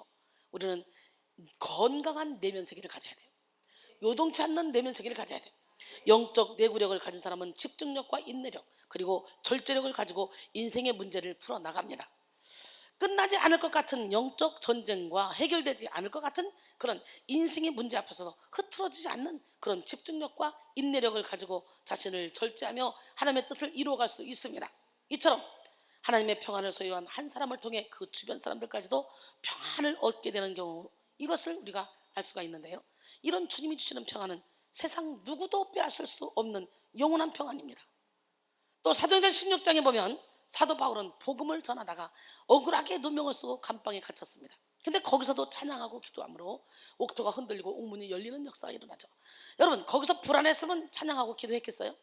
우리는 건강한 내면 세계를 가져야 돼요. 요동치 않는 내면 세계를 가져야 돼요. 영적 내구력을 가진 사람은 집중력과 인내력 그리고 절제력을 가지고 인생의 문제를 풀어나갑니다. 끝나지 않을 것 같은 영적 전쟁과 해결되지 않을 것 같은 그런 인생의 문제 앞에서도 흐트러지지 않는 그런 집중력과 인내력을 가지고 자신을 절제하며 하나님의 뜻을 이루어갈 수 있습니다. 이처럼 하나님의 평안을 소유한 한 사람을 통해 그 주변 사람들까지도 평안을 얻게 되는 경우, 이것을 우리가 알 수가 있는데요, 이런 주님이 주시는 평안은 세상 누구도 빼앗을 수 없는 영원한 평안입니다. 또 사도행전 16장에 보면 사도 바울은 복음을 전하다가 억울하게 누명을 쓰고 감방에 갇혔습니다. 근데 거기서도 찬양하고 기도함으로 옥토가 흔들리고 옥문이 열리는 역사가 일어나죠. 여러분, 거기서 불안했으면 찬양하고 기도했겠어요?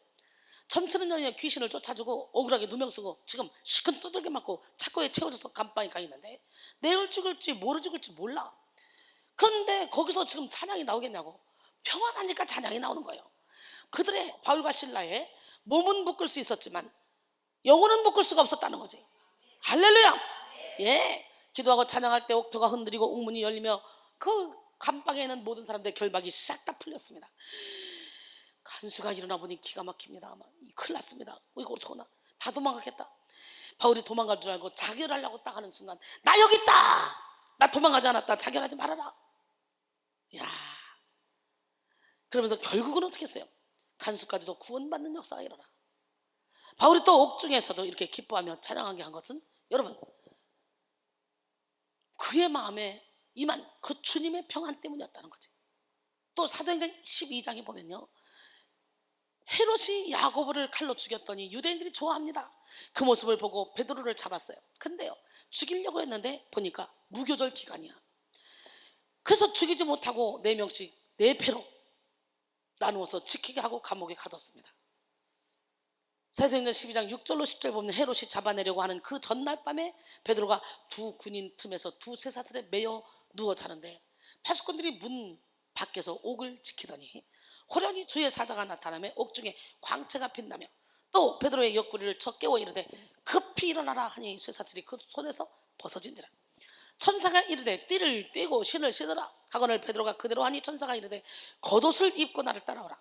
점치는 년이 귀신을 쫓아주고 억울하게 누명 쓰고 지금 시큰 두들겨 맞고 착고에 채워져서 감방에 가 있는데 내일 죽을지 모레 죽을지 몰라. 그런데 거기서 지금 찬양이 나오겠냐고. 평안하니까 찬양이 나오는 거예요. 그들의 바울과 실라의 몸은 묶을 수 있었지만 영혼은 묶을 수가 없었다는 거지. 할렐루야. 예, 기도하고 찬양할 때 옥토가 흔들리고 옥문이 열리며 그 감방에 있는 모든 사람들의 결박이 싹 다 풀렸습니다. 간수가 일어나 보니 기가 막힙니다. 아마 큰일 났습니다. 이거 어떡하나. 다 도망가겠다. 바울이 도망갈 줄 알고 자결하려고 딱 하는 순간 나 여기 있다. 나 도망가지 않았다. 자결하지 말아라. 야, 그러면서 결국은 어떻게 했어요? 간수까지도 구원받는 역사가 일어나. 바울이 또 옥중에서도 이렇게 기뻐하며 찬양하게 한 것은 여러분 그의 마음에 임한 그 주님의 평안 때문이었다는 거지. 또 사도행전 12장에 보면요, 헤롯이 야고보를 칼로 죽였더니 유대인들이 좋아합니다. 그 모습을 보고 베드로를 잡았어요. 근데요, 죽이려고 했는데 보니까 무교절 기간이야. 그래서 죽이지 못하고 4명씩 4패로 나누어서 지키게 하고 감옥에 가뒀습니다. 사도행전 12장 6절로 10절 보면 헤롯이 잡아내려고 하는 그 전날 밤에 베드로가 두 군인 틈에서 두 쇠사슬에 매여 누워 자는데 파수꾼들이 문 밖에서 옥을 지키더니 호련히 주의 사자가 나타나며 옥중에 광채가 빛나며 또 베드로의 옆구리를 쳐 깨워 이르되 급히 일어나라 하니 쇠사슬이 그 손에서 벗어진지라. 천사가 이르되 띠를 띠고 신을 신으라 하거늘 베드로가 그대로 하니 천사가 이르되 겉옷을 입고 나를 따라오라.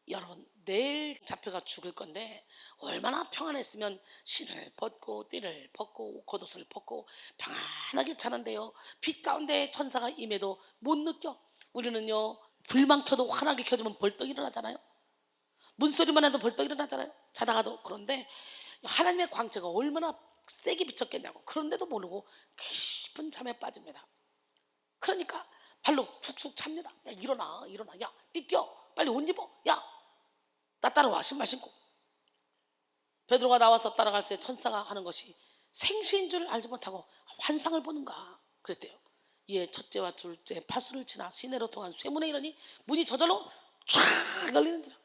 여러분, 내일 잡혀가 죽을 건데 얼마나 평안했으면 신을 벗고 띠를 벗고 겉옷을 벗고 평안하게 자는데요, 빛 가운데 천사가 임해도 못 느껴. 우리는요, 불만 켜도 환하게 켜지면 벌떡 일어나잖아요. 문소리만 해도 벌떡 일어나잖아요, 자다가도. 그런데 하나님의 광채가 얼마나 세게 비쳤겠냐고. 그런데도 모르고 깊은 잠에 빠집니다. 그러니까 발로 툭툭 찹니다. 야, 일어나. 야, 띠껴. 빨리 옷 입어. 야, 나 따라와. 신발 신고. 베드로가 나와서 따라갈 때 천사가 하는 것이 생시인 줄 알지 못하고 환상을 보는가 그랬대요. 이에 첫째와 둘째 파수를 지나 시내로 통한 쇠문에 이르니 문이 저절로 쫙 열리는지라.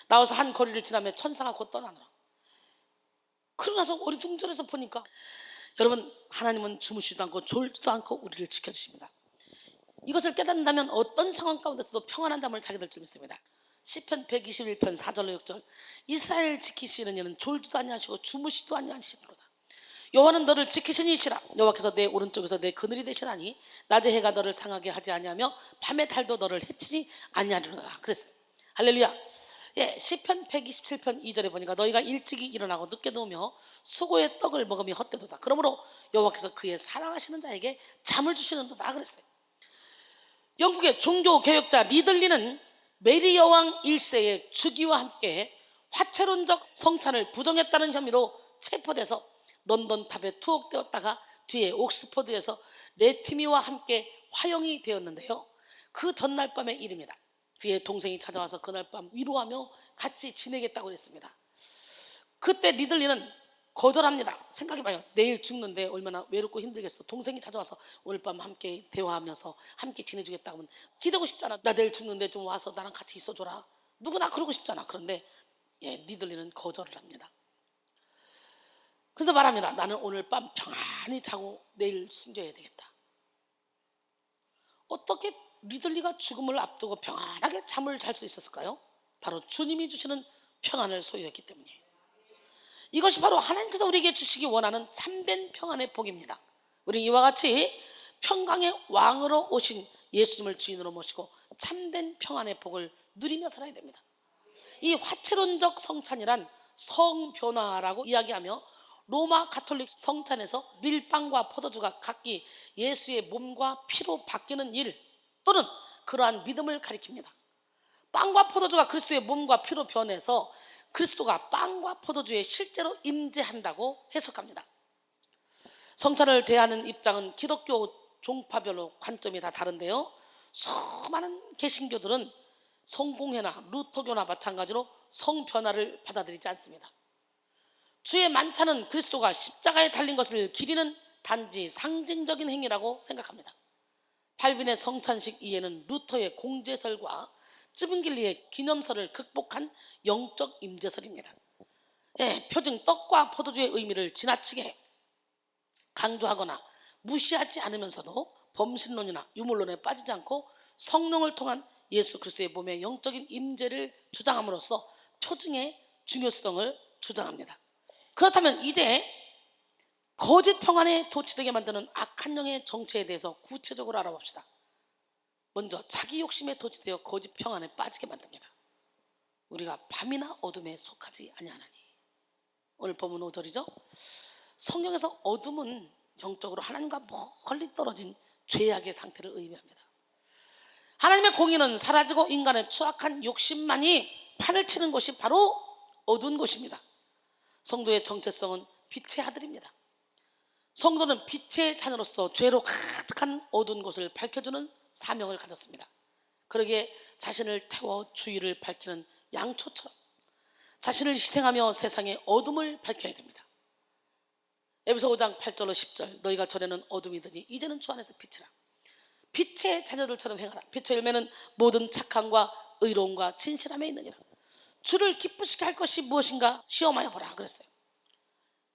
나와서 한 거리를 지나며 천사가 곧 떠나느라. 그러고 나서 어리둥절해서 보니까 여러분, 하나님은 주무시지도 않고 졸지도 않고 우리를 지켜주십니다. 이것을 깨닫는다면 어떤 상황 가운데서도 평안한 잠을 자게 될 줄 믿습니다. 시편 121편 4절로 6절 이스라엘 지키시는 이는 졸지도 아니하시고 주무시지도 아니하시는도다. 여호와는 너를 지키시니시라. 여호와께서 내 오른쪽에서 내 그늘이 되시나니 낮에 해가 너를 상하게 하지 아니하며 밤에 달도 너를 해치지 아니하리로다. 그랬어요. 할렐루야. 예, 시편 127편 2절에 보니까 너희가 일찍이 일어나고 늦게 누우며 수고의 떡을 먹으며 헛되도다. 그러므로 여호와께서 그의 사랑하시는 자에게 잠을 주시는도다. 그랬어요. 영국의 종교 개혁자 리들리는 메리 여왕 1세의 주기와 함께 화채론적 성찬을 부정했다는 혐의로 체포돼서 런던 탑에 투옥되었다가 뒤에 옥스퍼드에서 레티미와 함께 화형이 되었는데요, 그 전날 밤의 일입니다. 뒤에 동생이 찾아와서 그날 밤 위로하며 같이 지내겠다고 했습니다. 그때 리들리는 거절합니다. 생각해봐요. 내일 죽는데 얼마나 외롭고 힘들겠어. 동생이 찾아와서 오늘 밤 함께 대화하면서 함께 지내주겠다고 하면 기대고 싶잖아. 나 내일 죽는데 좀 와서 나랑 같이 있어줘라. 누구나 그러고 싶잖아. 그런데 리들리는 거절을 합니다. 그래서 말합니다. 나는 오늘 밤 평안히 자고 내일 숨져야 되겠다. 어떻게 리들리가 죽음을 앞두고 평안하게 잠을 잘 수 있었을까요? 바로 주님이 주시는 평안을 소유했기 때문이에요. 이것이 바로 하나님께서 우리에게 주시기 원하는 참된 평안의 복입니다. 우리 이와 같이 평강의 왕으로 오신 예수님을 주인으로 모시고 참된 평안의 복을 누리며 살아야 됩니다. 이 화채론적 성찬이란 성변화라고 이야기하며 로마 가톨릭 성찬에서 밀빵과 포도주가 각기 예수의 몸과 피로 바뀌는 일 또는 그러한 믿음을 가리킵니다. 빵과 포도주가 그리스도의 몸과 피로 변해서 그리스도가 빵과 포도주에 실제로 임재한다고 해석합니다. 성찬을 대하는 입장은 기독교 종파별로 관점이 다 다른데요, 수많은 개신교들은 성공회나 루터교나 마찬가지로 성변화를 받아들이지 않습니다. 주의 만찬은 그리스도가 십자가에 달린 것을 기리는 단지 상징적인 행위라고 생각합니다. 발빈의 성찬식 이해는 루터의 공제설과 쯔붕길리의 기념설을 극복한 영적 임재설입니다. 예, 표징 떡과 포도주의 의미를 지나치게 강조하거나 무시하지 않으면서도 범신론이나 유물론에 빠지지 않고 성령을 통한 예수 그리스도의 몸의 영적인 임재를 주장함으로써 표징의 중요성을 주장합니다. 그렇다면 이제 거짓 평안에 도취되게 만드는 악한 영의 정체에 대해서 구체적으로 알아봅시다. 먼저 자기 욕심에 도취되어 거짓 평안에 빠지게 만듭니다. 우리가 밤이나 어둠에 속하지 아니하나니. 오늘 본문 5절이죠. 성경에서 어둠은 영적으로 하나님과 멀리 떨어진 죄악의 상태를 의미합니다. 하나님의 공의는 사라지고 인간의 추악한 욕심만이 판을 치는 곳이 바로 어두운 곳입니다. 성도의 정체성은 빛의 아들입니다. 성도는 빛의 자녀로서 죄로 가득한 어두운 곳을 밝혀주는 사명을 가졌습니다. 그러기에 자신을 태워 주위를 밝히는 양초처럼 자신을 희생하며 세상의 어둠을 밝혀야 됩니다. 에베소 5장 8절로 10절 너희가 전에는 어둠이더니 이제는 주 안에서 빛이라. 빛의 자녀들처럼 행하라. 빛의 열매는 모든 착함과 의로움과 진실함에 있느니라. 주를 기쁘시게 할 것이 무엇인가 시험하여 보라 그랬어요.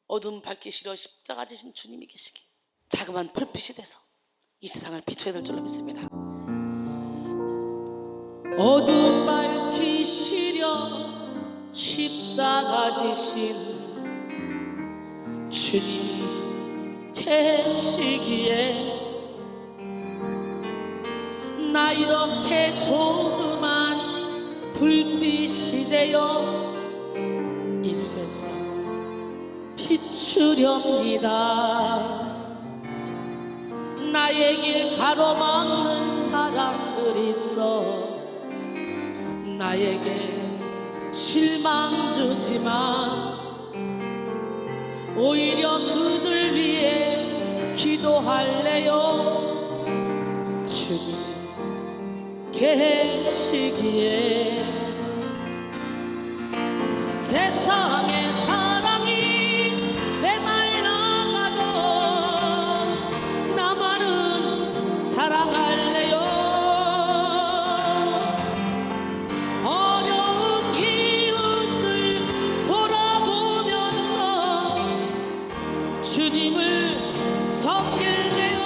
어둠 밝히시려 십자가 지신 주님이 계시기 자그마한 불빛이 돼서 이 세상을 비춰야 될 줄로 믿습니다. 어둠 밝히시려 십자가 지신 주님 계시기에 나 이렇게 조그만 불빛이 되어 이 세상 비추렵니다. 나의 길 가로막는 사람들이 있어 나에게 실망 주지마. 오히려 그들 위해 기도할래요. 주님 계시기에 세상의 사랑이 메말라가도 나만은 사랑할래요. 어려운 이웃을 돌아보면서 주님을 섬길래요.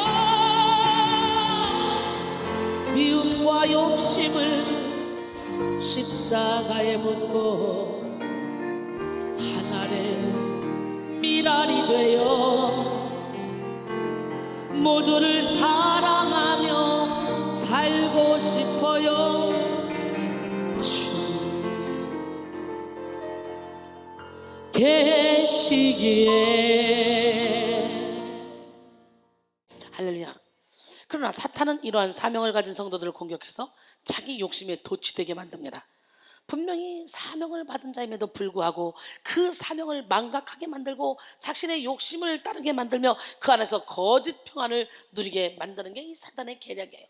미움과 욕심을 십자가에 묻고 하늘의 미랄이 되어 모두를 사랑하며 살고 싶어요. 주님 계시기에. 할렐루야. 그러나 사탄은 이러한 사명을 가진 성도들을 공격해서 자기 욕심에 도취되게 만듭니다. 분명히 사명을 받은 자임에도 불구하고 그 사명을 망각하게 만들고 자신의 욕심을 따르게 만들며 그 안에서 거짓 평안을 누리게 만드는 게 이 사탄의 계략이에요.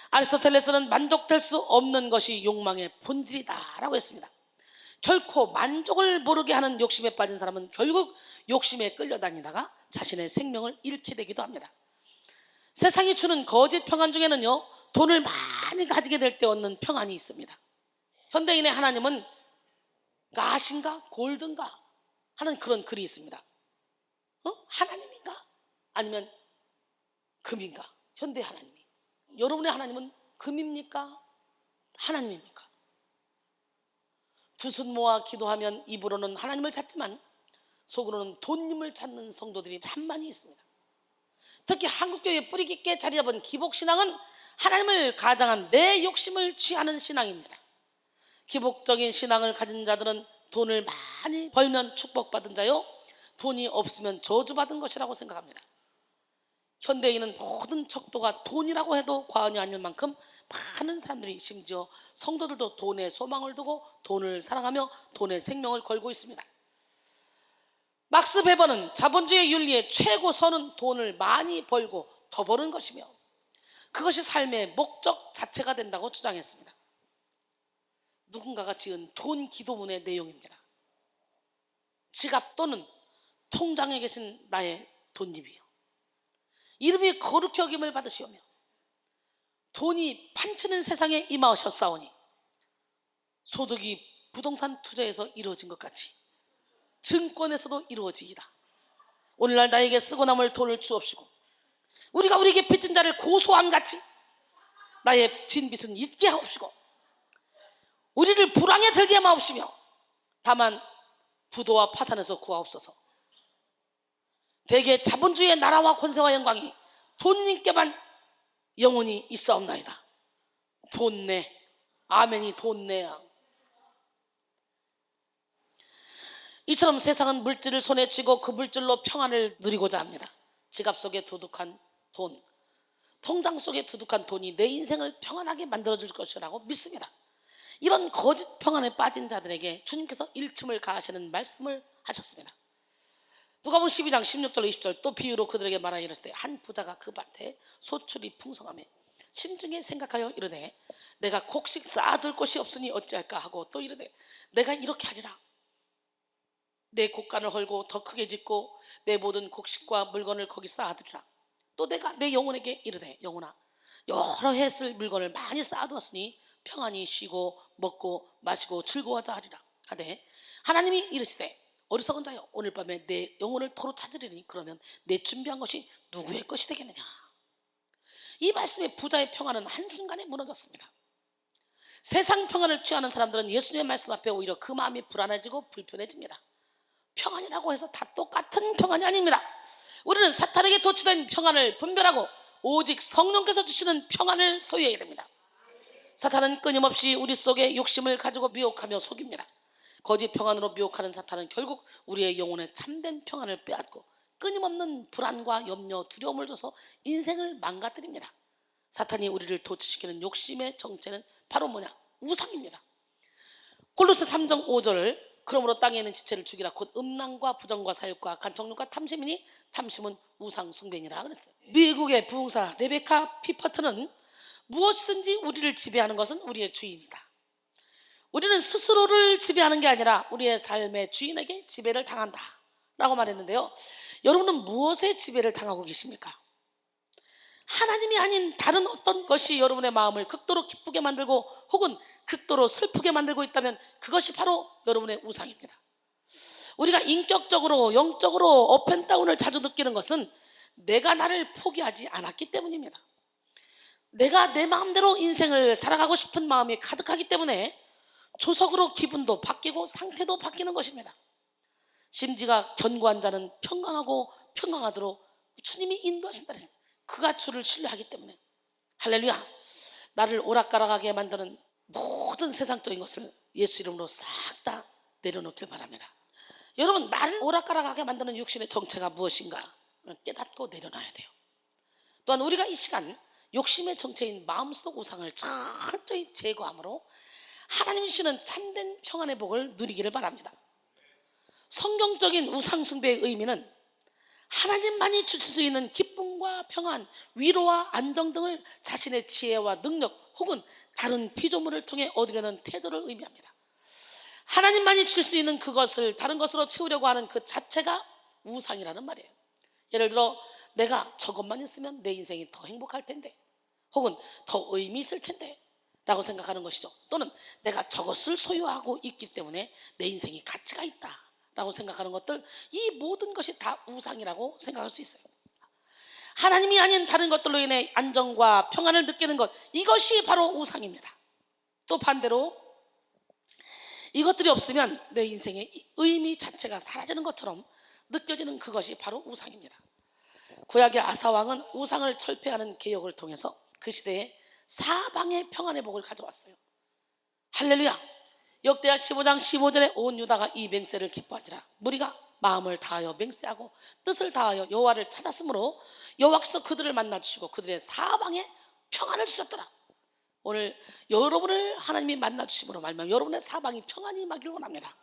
아리스토텔레스는 만족될 수 없는 것이 욕망의 본질이다라고 했습니다. 결코 만족을 모르게 하는 욕심에 빠진 사람은 결국 욕심에 끌려다니다가 자신의 생명을 잃게 되기도 합니다. 세상이 주는 거짓 평안 중에는요, 돈을 많이 가지게 될 때 얻는 평안이 있습니다. 현대인의 하나님은 가신가 골든가 하는 그런 글이 있습니다. 하나님인가 아니면 금인가? 현대 하나님이. 여러분의 하나님은 금입니까? 하나님입니까? 두 손 모아 기도하면 입으로는 하나님을 찾지만 속으로는 돈님을 찾는 성도들이 참 많이 있습니다. 특히 한국교회에 뿌리 깊게 자리 잡은 기복신앙은 하나님을 가장한 내 욕심을 취하는 신앙입니다. 기복적인 신앙을 가진 자들은 돈을 많이 벌면 축복받은 자요, 돈이 없으면 저주받은 것이라고 생각합니다. 현대인은 모든 척도가 돈이라고 해도 과언이 아닐 만큼 많은 사람들이, 심지어 성도들도 돈에 소망을 두고 돈을 사랑하며 돈의 생명을 걸고 있습니다. 막스 베버는 자본주의 윤리의 최고선은 돈을 많이 벌고 더 버는 것이며 그것이 삶의 목적 자체가 된다고 주장했습니다. 누군가가 지은 돈 기도문의 내용입니다. 지갑 또는 통장에 계신 나의 돈님이요, 이름이 거룩히 여김을 받으시오며 돈이 판치는 세상에 임하셨사오니 소득이 부동산 투자에서 이루어진 것 같이 증권에서도 이루어지이다. 오늘날 나에게 쓰고 남을 돈을 주옵시고 우리가 우리에게 빚진 자를 고소함같이 나의 진빚은 잊게 하옵시고 우리를 불황에 들게 마옵시며 다만 부도와 파산에서 구하옵소서. 대개 자본주의의 나라와 권세와 영광이 돈님께만 영원히 있사옵나이다. 돈내. 아멘이 돈내야. 이처럼 세상은 물질을 손에 쥐고 그 물질로 평안을 누리고자 합니다. 지갑 속에 두둑한 돈, 통장 속에 두둑한 돈이 내 인생을 평안하게 만들어줄 것이라고 믿습니다. 이런 거짓 평안에 빠진 자들에게 주님께서 일침을 가하시는 말씀을 하셨습니다. 누가복음 12장 16절 20절 또 비유로 그들에게 말하여 이르시되 한 부자가 그 밭에 소출이 풍성하며 심중에 생각하여 이르되 내가 곡식 쌓아둘 곳이 없으니 어찌할까 하고 또 이르되 내가 이렇게 하리라. 내 곡간을 헐고 더 크게 짓고 내 모든 곡식과 물건을 거기 쌓아두리라. 또 내가 내 영혼에게 이르되 영혼아 여러 해 쓸 물건을 많이 쌓아두었으니 평안히 쉬고 먹고 마시고 즐거워하자 하리라 하되 하나님이 이르시되 어리석은 자여 오늘 밤에 내 영혼을 토로 찾으리니 그러면 내 준비한 것이 누구의 것이 되겠느냐. 이 말씀에 부자의 평안은 한순간에 무너졌습니다. 세상 평안을 취하는 사람들은 예수님의 말씀 앞에 오히려 그 마음이 불안해지고 불편해집니다. 평안이라고 해서 다 똑같은 평안이 아닙니다. 우리는 사탄에게 도취된 평안을 분별하고 오직 성령께서 주시는 평안을 소유해야 됩니다. 사탄은 끊임없이 우리 속에 욕심을 가지고 미혹하며 속입니다. 거짓 평안으로 미혹하는 사탄은 결국 우리의 영혼에 참된 평안을 빼앗고 끊임없는 불안과 염려, 두려움을 줘서 인생을 망가뜨립니다. 사탄이 우리를 도취시키는 욕심의 정체는 바로 뭐냐? 우상입니다. 골로새 3장 5절을 그러므로 땅에 있는 지체를 죽이라 곧 음란과 부정과 사욕과 간청욕과 탐심이니 탐심은 우상 숭배니라 그랬어요. 미국의 부흥사 레베카 피퍼트는 무엇이든지 우리를 지배하는 것은 우리의 주인이다. 우리는 스스로를 지배하는 게 아니라 우리의 삶의 주인에게 지배를 당한다 라고 말했는데요. 여러분은 무엇에 지배를 당하고 계십니까? 하나님이 아닌 다른 어떤 것이 여러분의 마음을 극도로 기쁘게 만들고 혹은 극도로 슬프게 만들고 있다면 그것이 바로 여러분의 우상입니다. 우리가 인격적으로 영적으로 업앤다운을 자주 느끼는 것은 내가 나를 포기하지 않았기 때문입니다. 내가 내 마음대로 인생을 살아가고 싶은 마음이 가득하기 때문에 조석으로 기분도 바뀌고 상태도 바뀌는 것입니다. 심지가 견고한 자는 평강하고 평강하도록 주님이 인도하신다 그랬어요. 그가 주를 신뢰하기 때문에. 할렐루야. 나를 오락가락하게 만드는 모든 세상적인 것을 예수 이름으로 싹 다 내려놓길 바랍니다. 여러분, 나를 오락가락하게 만드는 육신의 정체가 무엇인가 깨닫고 내려놔야 돼요. 또한 우리가 이 시간 욕심의 정체인 마음속 우상을 철저히 제거함으로 하나님 주시는 참된 평안의 복을 누리기를 바랍니다. 성경적인 우상 숭배의 의미는 하나님만이 주실 수 있는 기쁨과 평안, 위로와 안정 등을 자신의 지혜와 능력 혹은 다른 피조물을 통해 얻으려는 태도를 의미합니다. 하나님만이 주실 수 있는 그것을 다른 것으로 채우려고 하는 그 자체가 우상이라는 말이에요. 예를 들어 내가 저것만 있으면 내 인생이 더 행복할 텐데 혹은 더 의미 있을 텐데 라고 생각하는 것이죠. 또는 내가 저것을 소유하고 있기 때문에 내 인생이 가치가 있다 라고 생각하는 것들, 이 모든 것이 다 우상이라고 생각할 수 있어요. 하나님이 아닌 다른 것들로 인해 안정과 평안을 느끼는 것, 이것이 바로 우상입니다. 또 반대로 이것들이 없으면 내 인생의 의미 자체가 사라지는 것처럼 느껴지는 그것이 바로 우상입니다. 구약의 아사왕은 우상을 철폐하는 개혁을 통해서 그 시대에 사방의 평안의 복을 가져왔어요. 할렐루야. 역대하 15장 15절에 온 유다가 이 맹세를 기뻐하지라. 무리가 마음을 다하여 맹세하고 뜻을 다하여 여호와를 찾았으므로 여호와께서 그들을 만나주시고 그들의 사방에 평안을 주셨더라. 오늘 여러분을 하나님이 만나주심으로 말미암아 여러분의 사방이 평안이 임하기를 원합니다.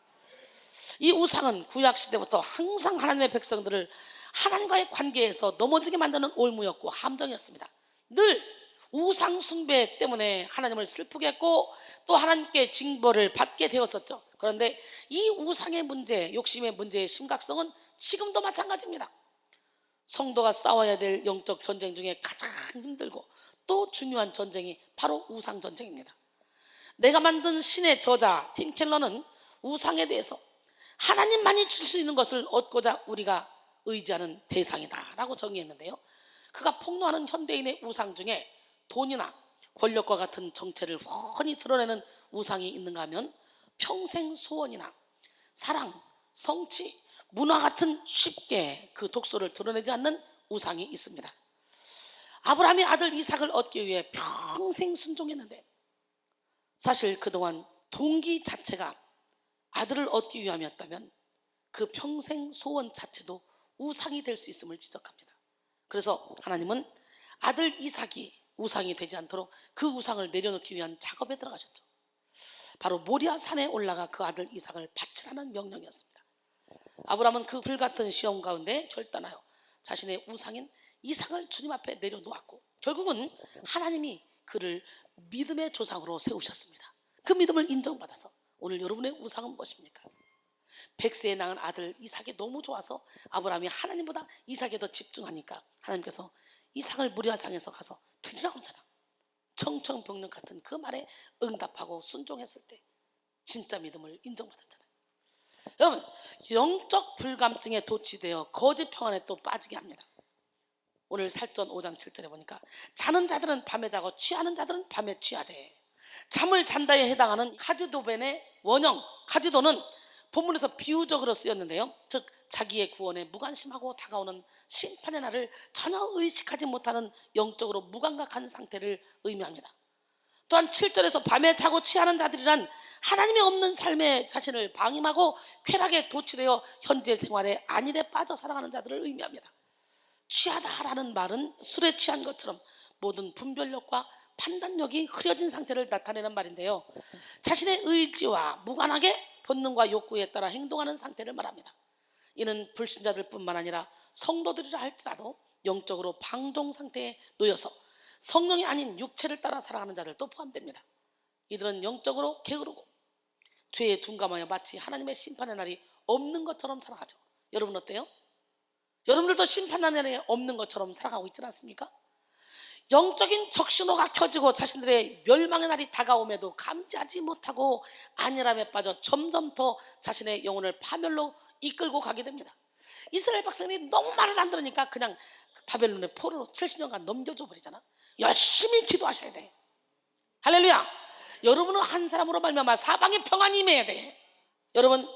이 우상은 구약시대부터 항상 하나님의 백성들을 하나님과의 관계에서 넘어지게 만드는 올무였고 함정이었습니다. 늘 우상 숭배 때문에 하나님을 슬프게 했고 또 하나님께 징벌을 받게 되었었죠. 그런데 이 우상의 문제, 욕심의 문제의 심각성은 지금도 마찬가지입니다. 성도가 싸워야 될 영적 전쟁 중에 가장 힘들고 또 중요한 전쟁이 바로 우상 전쟁입니다. 내가 만든 신의 저자 팀 켈러는 우상에 대해서 하나님만이 줄 수 있는 것을 얻고자 우리가 의지하는 대상이다 라고 정의했는데요, 그가 폭로하는 현대인의 우상 중에 돈이나 권력과 같은 정체를 훤히 드러내는 우상이 있는가 하면 평생 소원이나 사랑, 성취, 문화 같은 쉽게 그 독소를 드러내지 않는 우상이 있습니다. 아브라함이 아들 이삭을 얻기 위해 평생 순종했는데 사실 그동안 동기 자체가 아들을 얻기 위함이었다면 그 평생 소원 자체도 우상이 될 수 있음을 지적합니다. 그래서 하나님은 아들 이삭이 우상이 되지 않도록 그 우상을 내려놓기 위한 작업에 들어가셨죠. 바로 모리아 산에 올라가 그 아들 이삭을 바치라는 명령이었습니다. 아브라함은 그 불같은 시험 가운데 결단하여 자신의 우상인 이삭을 주님 앞에 내려놓았고 결국은 하나님이 그를 믿음의 조상으로 세우셨습니다. 그 믿음을 인정받아서 오늘 여러분의 우상은 무엇입니까? 100세에 낳은 아들 이삭이 너무 좋아서 아브라함이 하나님보다 이삭에 더 집중하니까 하나님께서 이삭을 모리아산에서 가서 드리라고 하잖아. 청청병력 같은 그 말에 응답하고 순종했을 때 진짜 믿음을 인정받았잖아요. 여러분, 영적 불감증에 도취되어 거짓 평안에 또 빠지게 합니다. 오늘 살전 5장 7절에 보니까 자는 자들은 밤에 자고 취하는 자들은 밤에 취하되, 잠을 잔다에 해당하는 카디도벤의 원형, 카디도는 본문에서 비유적으로 쓰였는데요, 즉 자기의 구원에 무관심하고 다가오는 심판의 날을 전혀 의식하지 못하는 영적으로 무감각한 상태를 의미합니다. 또한 7절에서 밤에 자고 취하는 자들이란 하나님이 없는 삶에 자신을 방임하고 쾌락에 도취되어 현재 생활에 안일에 빠져 살아가는 자들을 의미합니다. 취하다라는 말은 술에 취한 것처럼 모든 분별력과 판단력이 흐려진 상태를 나타내는 말인데요, 자신의 의지와 무관하게 본능과 욕구에 따라 행동하는 상태를 말합니다. 이는 불신자들 뿐만 아니라 성도들이라 할지라도 영적으로 방종 상태에 놓여서 성령이 아닌 육체를 따라 살아가는 자들도 포함됩니다. 이들은 영적으로 게으르고 죄에 둔감하여 마치 하나님의 심판의 날이 없는 것처럼 살아가죠. 여러분 어때요? 여러분들도 심판의 날이 없는 것처럼 살아가고 있지 않습니까? 영적인 적신호가 켜지고 자신들의 멸망의 날이 다가옴에도 감지하지 못하고 안일함에 빠져 점점 더 자신의 영혼을 파멸로 이끌고 가게 됩니다. 이스라엘 백성들이 너무 말을 안 들으니까 그냥 바벨론의 포로로 70년간 넘겨줘 버리잖아. 열심히 기도하셔야 돼. 할렐루야. 여러분은 한 사람으로 말미암아 사방에 평안이 임해야 돼. 여러분,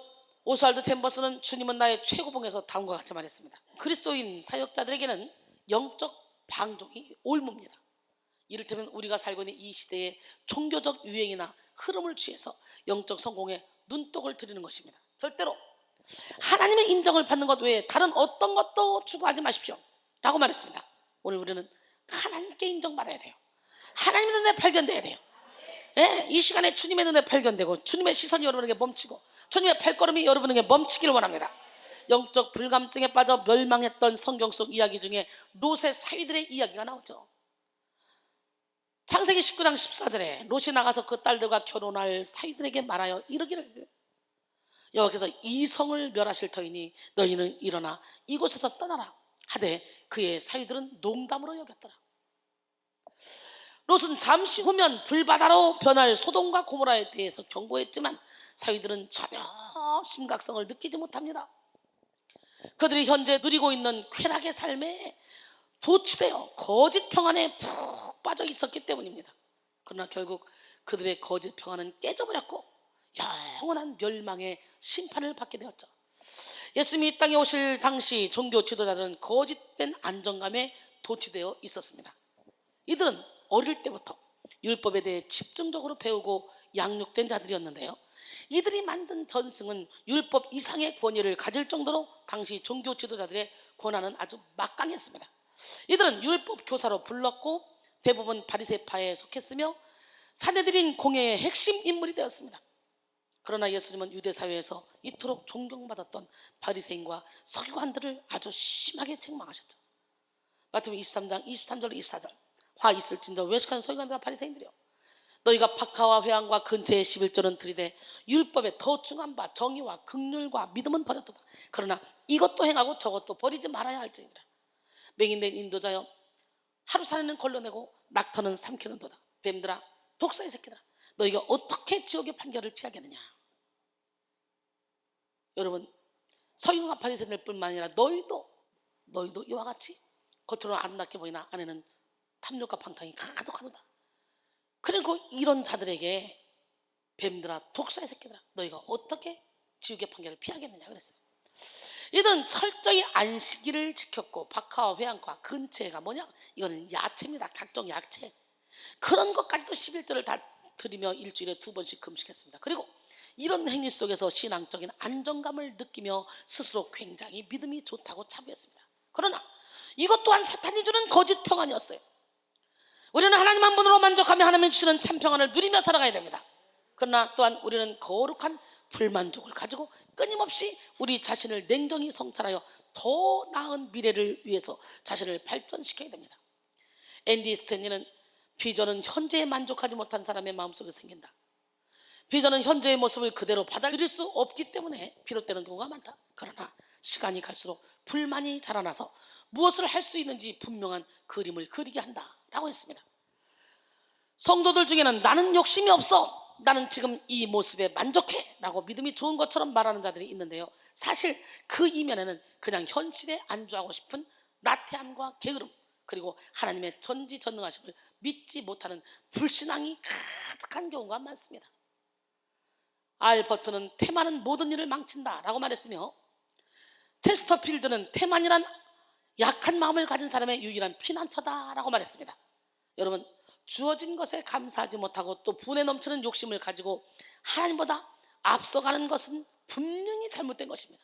오스왈드 챔버스는 주님은 나의 최고봉에서 다음과 같이 말했습니다. 그리스도인 사역자들에게는 영적 방종이 올무입니다. 이를테면 우리가 살고 있는 이 시대의 종교적 유행이나 흐름을 취해서 영적 성공에 눈독을 들이는 것입니다. 절대로 하나님의 인정을 받는 것 외에 다른 어떤 것도 추구하지 마십시오 라고 말했습니다. 오늘 우리는 하나님께 인정받아야 돼요. 하나님의 눈에 발견돼야 돼요. 네, 이 시간에 주님의 눈에 발견되고 주님의 시선이 여러분에게 멈추고 주님의 발걸음이 여러분에게 멈추기를 원합니다. 영적 불감증에 빠져 멸망했던 성경 속 이야기 중에 롯의 사위들의 이야기가 나오죠. 창세기 19장 14절에 롯이 나가서 그 딸들과 결혼할 사위들에게 말하여 이르기를, 여호와께서 이 성을 멸하실 터이니 너희는 일어나 이곳에서 떠나라 하되 그의 사위들은 농담으로 여겼더라. 롯은 잠시 후면 불바다로 변할 소돔과 고모라에 대해서 경고했지만 사위들은 전혀 심각성을 느끼지 못합니다. 그들이 현재 누리고 있는 쾌락의 삶에 도취되어 거짓 평안에 푹 빠져 있었기 때문입니다. 그러나 결국 그들의 거짓 평안은 깨져버렸고 영원한 멸망의 심판을 받게 되었죠. 예수님이 이 땅에 오실 당시 종교 지도자들은 거짓된 안정감에 도취되어 있었습니다. 이들은 어릴 때부터 율법에 대해 집중적으로 배우고 양육된 자들이었는데요, 이들이 만든 전승은 율법 이상의 권위를 가질 정도로 당시 종교 지도자들의 권한은 아주 막강했습니다. 이들은 율법 교사로 불렀고 대부분 바리새파에 속했으며 사내들인 공예의 핵심 인물이 되었습니다. 그러나 예수님은 유대 사회에서 이토록 존경받았던 바리새인과 서기관들을 아주 심하게 책망하셨죠. 마태복음 23장 23절 24절, 화 있을진저 외식하는 서기관들과 바리새인들이여, 너희가 박하와 회당과 근처의 11조는 들이되 율법에 더 중한 바 정의와 긍휼과 믿음은 버렸도다. 그러나 이것도 행하고 저것도 버리지 말아야 할지니라. 맹인된 인도자여, 하루 사내는 걸러내고 낙터는 삼키는도다. 뱀들아, 독사의 새끼들아, 너희가 어떻게 지옥의 판결을 피하겠느냐. 여러분, 서기관과 바리새인들 뿐만 아니라 너희도 이와 같이 겉으로는 아름답게 보이나 안에는 탐욕과 방탕이 가득하도다. 그리고 이런 자들에게 뱀들아, 독사의 새끼들아, 너희가 어떻게 지옥의 판결을 피하겠느냐 그랬어요. 이들은 철저히 안식일을 지켰고 박하와 회양과 근체가 뭐냐? 이거는 야채입니다. 각종 야채. 그런 것까지도 11절을 다 드리며 일주일에 2번씩 금식했습니다. 그리고 이런 행위 속에서 신앙적인 안정감을 느끼며 스스로 굉장히 믿음이 좋다고 자부했습니다. 그러나 이것 또한 사탄이 주는 거짓 평안이었어요. 우리는 하나님 한 분으로 만족하며 하나님이 주시는 참 평안을 누리며 살아가야 됩니다. 그러나 또한 우리는 거룩한 불만족을 가지고 끊임없이 우리 자신을 냉정히 성찰하여 더 나은 미래를 위해서 자신을 발전시켜야 됩니다. 앤디 스탠리는 비전은 현재에 만족하지 못한 사람의 마음속에 생긴다. 비전은 현재의 모습을 그대로 받아들일 수 없기 때문에 비롯되는 경우가 많다. 그러나 시간이 갈수록 불만이 자라나서 무엇을 할 수 있는지 분명한 그림을 그리게 한다라고 했습니다. 성도들 중에는 나는 욕심이 없어, 나는 지금 이 모습에 만족해 라고 믿음이 좋은 것처럼 말하는 자들이 있는데요, 사실 그 이면에는 그냥 현실에 안주하고 싶은 나태함과 게으름, 그리고 하나님의 전지전능하심을 믿지 못하는 불신앙이 가득한 경우가 많습니다. 알버트는 태만은 모든 일을 망친다 라고 말했으며, 체스터필드는 태만이란 약한 마음을 가진 사람의 유일한 피난처다 라고 말했습니다. 여러분, 주어진 것에 감사하지 못하고 또 분에 넘치는 욕심을 가지고 하나님보다 앞서가는 것은 분명히 잘못된 것입니다.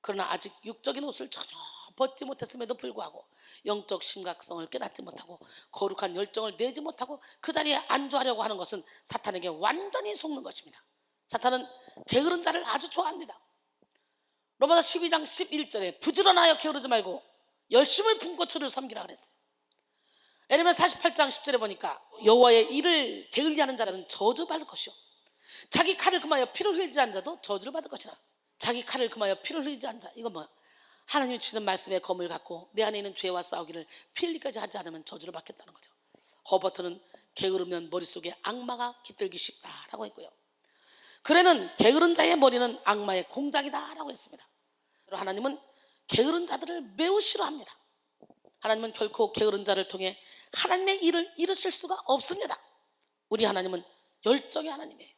그러나 아직 육적인 옷을 전혀 벗지 못했음에도 불구하고 영적 심각성을 깨닫지 못하고 거룩한 열정을 내지 못하고 그 자리에 안주하려고 하는 것은 사탄에게 완전히 속는 것입니다. 사탄은 게으른 자를 아주 좋아합니다. 로마서 12장 11절에 부지런하여 게으르지 말고 열심을 품고 주를 섬기라 그랬어요. 에레미야 48장 10절에 보니까 여호와의 일을 게을리하는 자는 저주받을 것이요, 자기 칼을 금하여 피를 흘리지 않은 자도 저주를 받을 것이라. 자기 칼을 금하여 피를 흘리지 않은 자, 이건 뭐야? 하나님이 주시는 말씀의 검을 갖고 내 안에 있는 죄와 싸우기를 피 흘리까지 하지 않으면 저주를 받겠다는 거죠. 허버트는 게으르면 머릿속에 악마가 깃들기 쉽다라고 했고요, 그래는 게으른 자의 머리는 악마의 공작이다라고 했습니다. 하나님은 게으른 자들을 매우 싫어합니다. 하나님은 결코 게으른 자를 통해 하나님의 일을 이루실 수가 없습니다. 우리 하나님은 열정의 하나님이에요.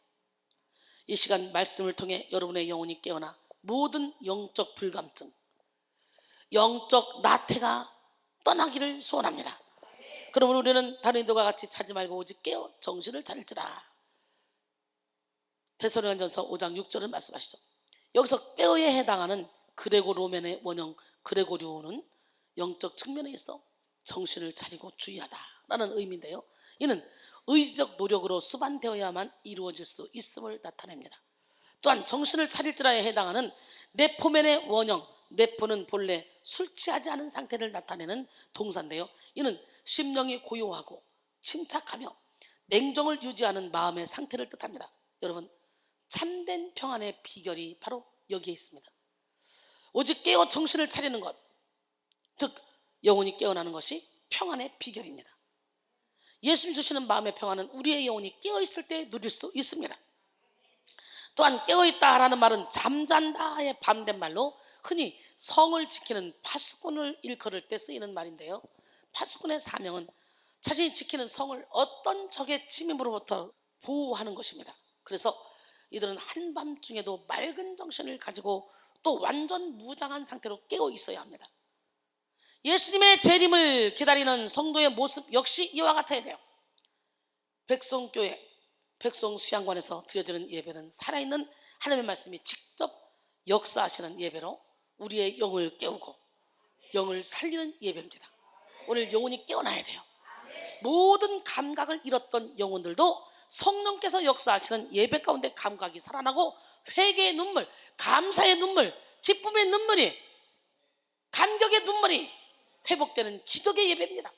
이 시간 말씀을 통해 여러분의 영혼이 깨어나 모든 영적 불감증, 영적 나태가 떠나기를 소원합니다. 그러면 우리는 다른 이들과 같이 자지 말고 오직 깨어 정신을 차릴지라. 데살로니가전서 5장 6절을 말씀하시죠. 여기서 깨어에 해당하는 그레고 로맨의 원형 그레고리오는 영적 측면에 있어 정신을 차리고 주의하다라는 의미인데요, 이는 의지적 노력으로 수반되어야만 이루어질 수 있음을 나타냅니다. 또한 정신을 차릴지라에 해당하는 네포맨의 원형, 네포는 본래 술 취하지 않은 상태를 나타내는 동사인데요, 이는 심령이 고요하고 침착하며 냉정을 유지하는 마음의 상태를 뜻합니다. 여러분, 참된 평안의 비결이 바로 여기에 있습니다. 오직 깨어 정신을 차리는 것, 즉 영혼이 깨어나는 것이 평안의 비결입니다. 예수님 주시는 마음의 평안은 우리의 영혼이 깨어있을 때 누릴 수 있습니다. 또한 깨어있다라는 말은 잠잔다의 반대말로 흔히 성을 지키는 파수꾼을 일컬을 때 쓰이는 말인데요, 파수꾼의 사명은 자신이 지키는 성을 어떤 적의 침입으로부터 보호하는 것입니다. 그래서 이들은 한밤중에도 맑은 정신을 가지고 또 완전 무장한 상태로 깨어 있어야 합니다. 예수님의 재림을 기다리는 성도의 모습 역시 이와 같아야 돼요. 백성교회, 백성수양관에서 드려지는 예배는 살아있는 하나님의 말씀이 직접 역사하시는 예배로 우리의 영을 깨우고 영을 살리는 예배입니다. 오늘 영혼이 깨어나야 돼요. 모든 감각을 잃었던 영혼들도 성령께서 역사하시는 예배 가운데 감각이 살아나고 회개의 눈물, 감사의 눈물, 기쁨의 눈물이, 감격의 눈물이 회복되는 기적의 예배입니다.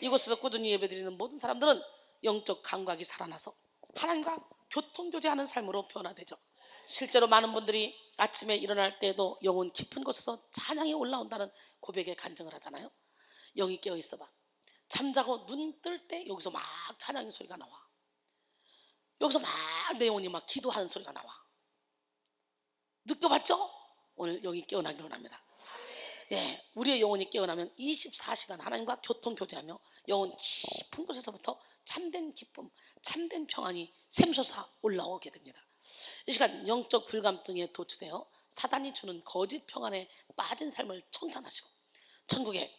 이곳에서 꾸준히 예배드리는 모든 사람들은 영적 감각이 살아나서 하나님과 교통교제하는 삶으로 변화되죠. 실제로 많은 분들이 아침에 일어날 때에도 영혼 깊은 곳에서 찬양이 올라온다는 고백에 간증을 하잖아요. 영이 깨어 있어봐. 잠자고 눈 뜰 때 여기서 막 찬양의 소리가 나와. 여기서 막 내 영혼이 막 기도하는 소리가 나와. 느껴봤죠? 오늘 여기 깨어나기로 합니다. 예, 우리의 영혼이 깨어나면 24시간 하나님과 교통 교제하며 영혼 깊은 곳에서부터 참된 기쁨, 참된 평안이 샘솟아 올라오게 됩니다. 이 시간 영적 불감증에 도취되어 사단이 주는 거짓 평안에 빠진 삶을 청산하시고 천국의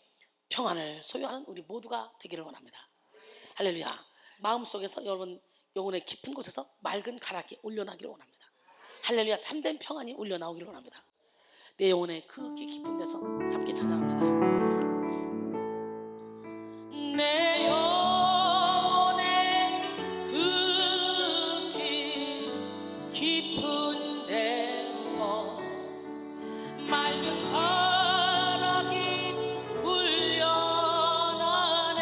평안을 소유하는 우리 모두가 되기를 원합니다. 할렐루야. 마음속에서 여러분 영혼의 깊은 곳에서 맑은 가락이 올려나기를 원합니다. 할렐루야. 참된 평안이 올려나오기를 원합니다. 내 영혼의 그 깊은 데서 함께 찬양합니다. 내 영혼의 그 깊은 데서 맑은 가락이 울려나네.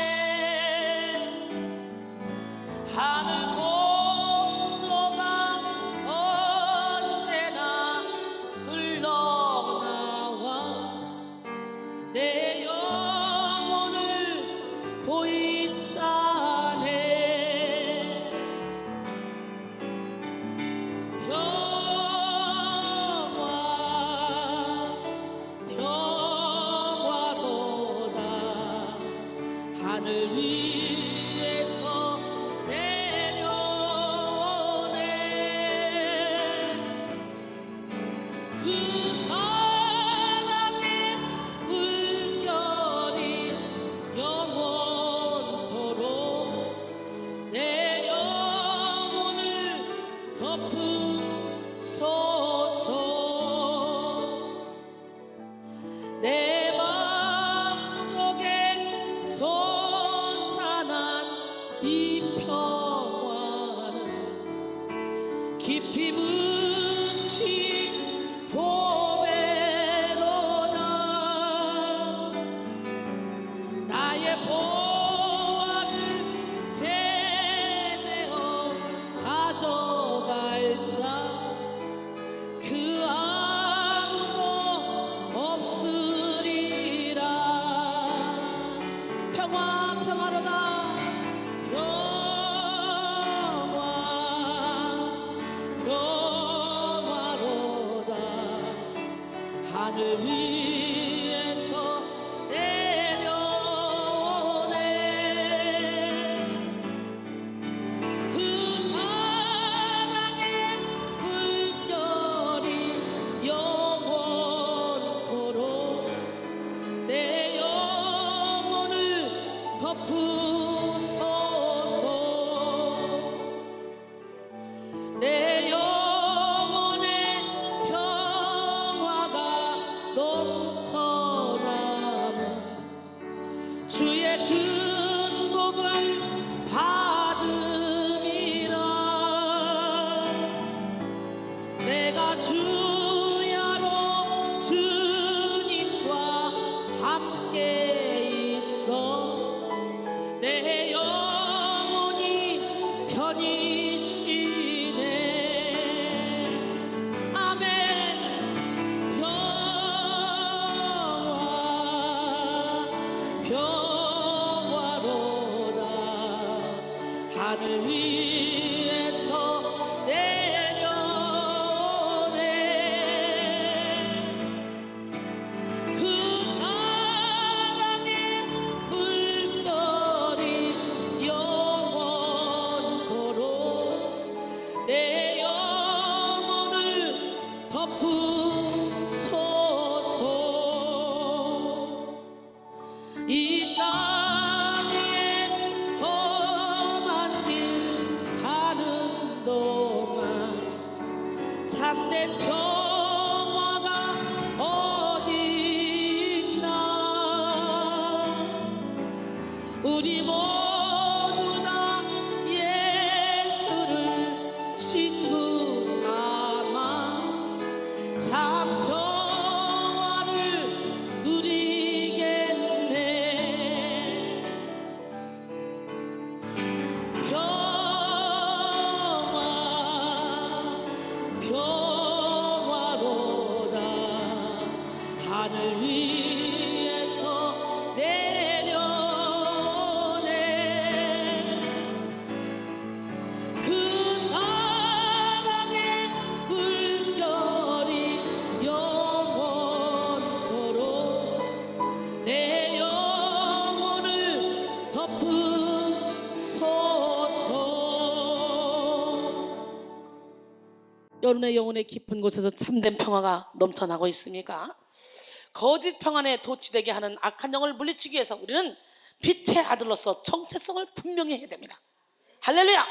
하늘 공조가 언제나 흘러나와 내 영혼을 고이 싸네. 평화로다. 하늘 위에서 내려오네. 그 사랑의 물결이 영원토록 내 영혼을 덮으소서. 내 마음속에 솟아난 이 평화는 깊이 묻힌 보배로다. 나의 보화를 되뇌어 가져갈 자 그 아무도 없으리라. 평화로다. 평화로다. 하늘 위에서 내려오네. 그 사랑의 물결이 영원토록 내 영혼을 덮으소서. 내 영혼의 평화가 넘쳐나면 주의 큰 복을 받음이라. 내가 주야로 주님과 함께 있어 내 영혼이 편히 쉬네. 아멘. 평화로다. 하늘 위에서 내려오네. 그 사랑의 물결이 영원토록 내 영혼을 덮으소서. 이 땅 위에 험한 길 여러분의 영혼의 깊은 곳에서 참된 평화가 넘쳐나고 있습니까? 거짓 평안에 도취되게 하는 악한 영을 물리치기 위해서 우리는 빛의 아들로서 정체성을 분명히 해야 됩니다. 할렐루야.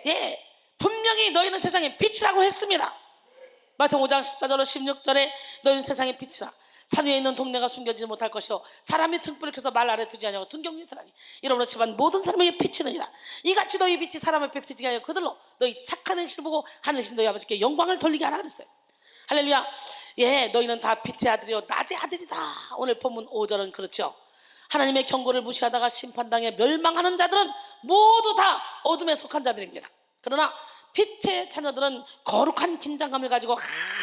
예, 분명히 너희는 세상의 빛이라고 했습니다. 마태복음 5장 14절로 16절에 너희는 세상의 빛이라 산 위에 있는 동네가 숨겨지지 못할 것이요 사람이 등불을 켜서 말 아래 두지 아니하고 등경유에 두라니 이러므로 집안 모든 사람에게 빛이느니라. 이같이 너희 빛이 사람 앞에 비치게 하여 그들로 너희 착한 행실을 보고 하늘에 계신 너희 아버지께 영광을 돌리게 하라 그랬어요. 할렐루야. 예, 너희는 다 빛의 아들이요 낮의 아들이다. 오늘 본문 5절은 그렇죠. 하나님의 경고를 무시하다가 심판당에 멸망하는 자들은 모두 다 어둠에 속한 자들입니다. 그러나 빛의 자녀들은 거룩한 긴장감을 가지고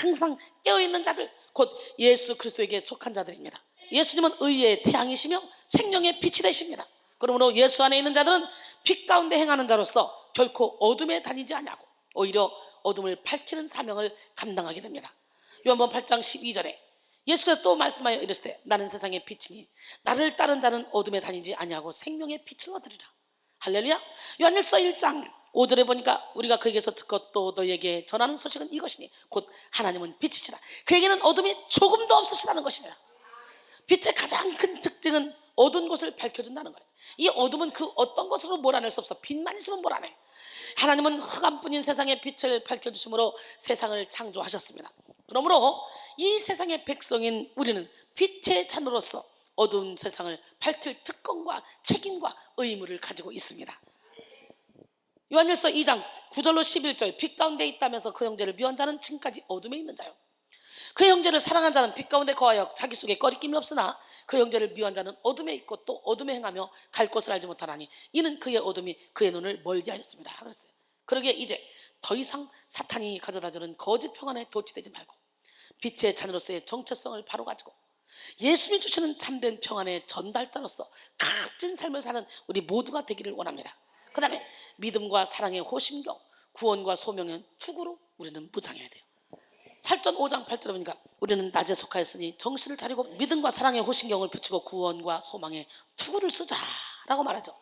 항상 깨어있는 자들, 곧 예수 그리스도에게 속한 자들입니다. 예수님은 의의 태양이시며 생명의 빛이 되십니다. 그러므로 예수 안에 있는 자들은 빛 가운데 행하는 자로서 결코 어둠에 다니지 아니하고 오히려 어둠을 밝히는 사명을 감당하게 됩니다. 요한복음 8장 12절에 예수께서 또 말씀하여 이르시되 나는 세상의 빛이니 나를 따른 자는 어둠에 다니지 아니하고 생명의 빛을 얻으리라. 할렐루야. 요한일서 1장 5절에 보니까 우리가 그에게서 듣고 또 너희에게 전하는 소식은 이것이니 곧 하나님은 빛이시라. 그에게는 어둠이 조금도 없으시다는 것이라. 빛의 가장 큰 특징은 어두운 곳을 밝혀준다는 거예요. 이 어둠은 그 어떤 것으로 몰아낼 수 없어. 빛만 있으면 몰아내. 하나님은 흑암뿐인 세상의 빛을 밝혀주심으로 세상을 창조하셨습니다. 그러므로 이 세상의 백성인 우리는 빛의 자녀로서 어두운 세상을 밝힐 특권과 책임과 의무를 가지고 있습니다. 요한일서 2장 9절로 11절 빛 가운데 있다면서 그 형제를 미워한 자는 지금까지 어둠에 있는 자요 그 형제를 사랑한 자는 빛 가운데 거하여 자기 속에 꺼리낌이 없으나 그 형제를 미워한 자는 어둠에 있고 또 어둠에 행하며 갈 곳을 알지 못하나니 이는 그의 어둠이 그의 눈을 멀게 하였습니다 그랬어요. 그러기에 이제 더 이상 사탄이 가져다주는 거짓 평안에 도취되지 말고 빛의 자녀로서의 정체성을 바로 가지고 예수님이 주시는 참된 평안의 전달자로서 값진 삶을 사는 우리 모두가 되기를 원합니다. 그 다음에 믿음과 사랑의 호심경, 구원과 소명의 투구로 우리는 무장해야 돼요. 살전 5장 8절에 보니까 우리는 낮에 속하였으니 정신을 차리고 믿음과 사랑의 호심경을 붙이고 구원과 소망의 투구를 쓰자라고 말하죠.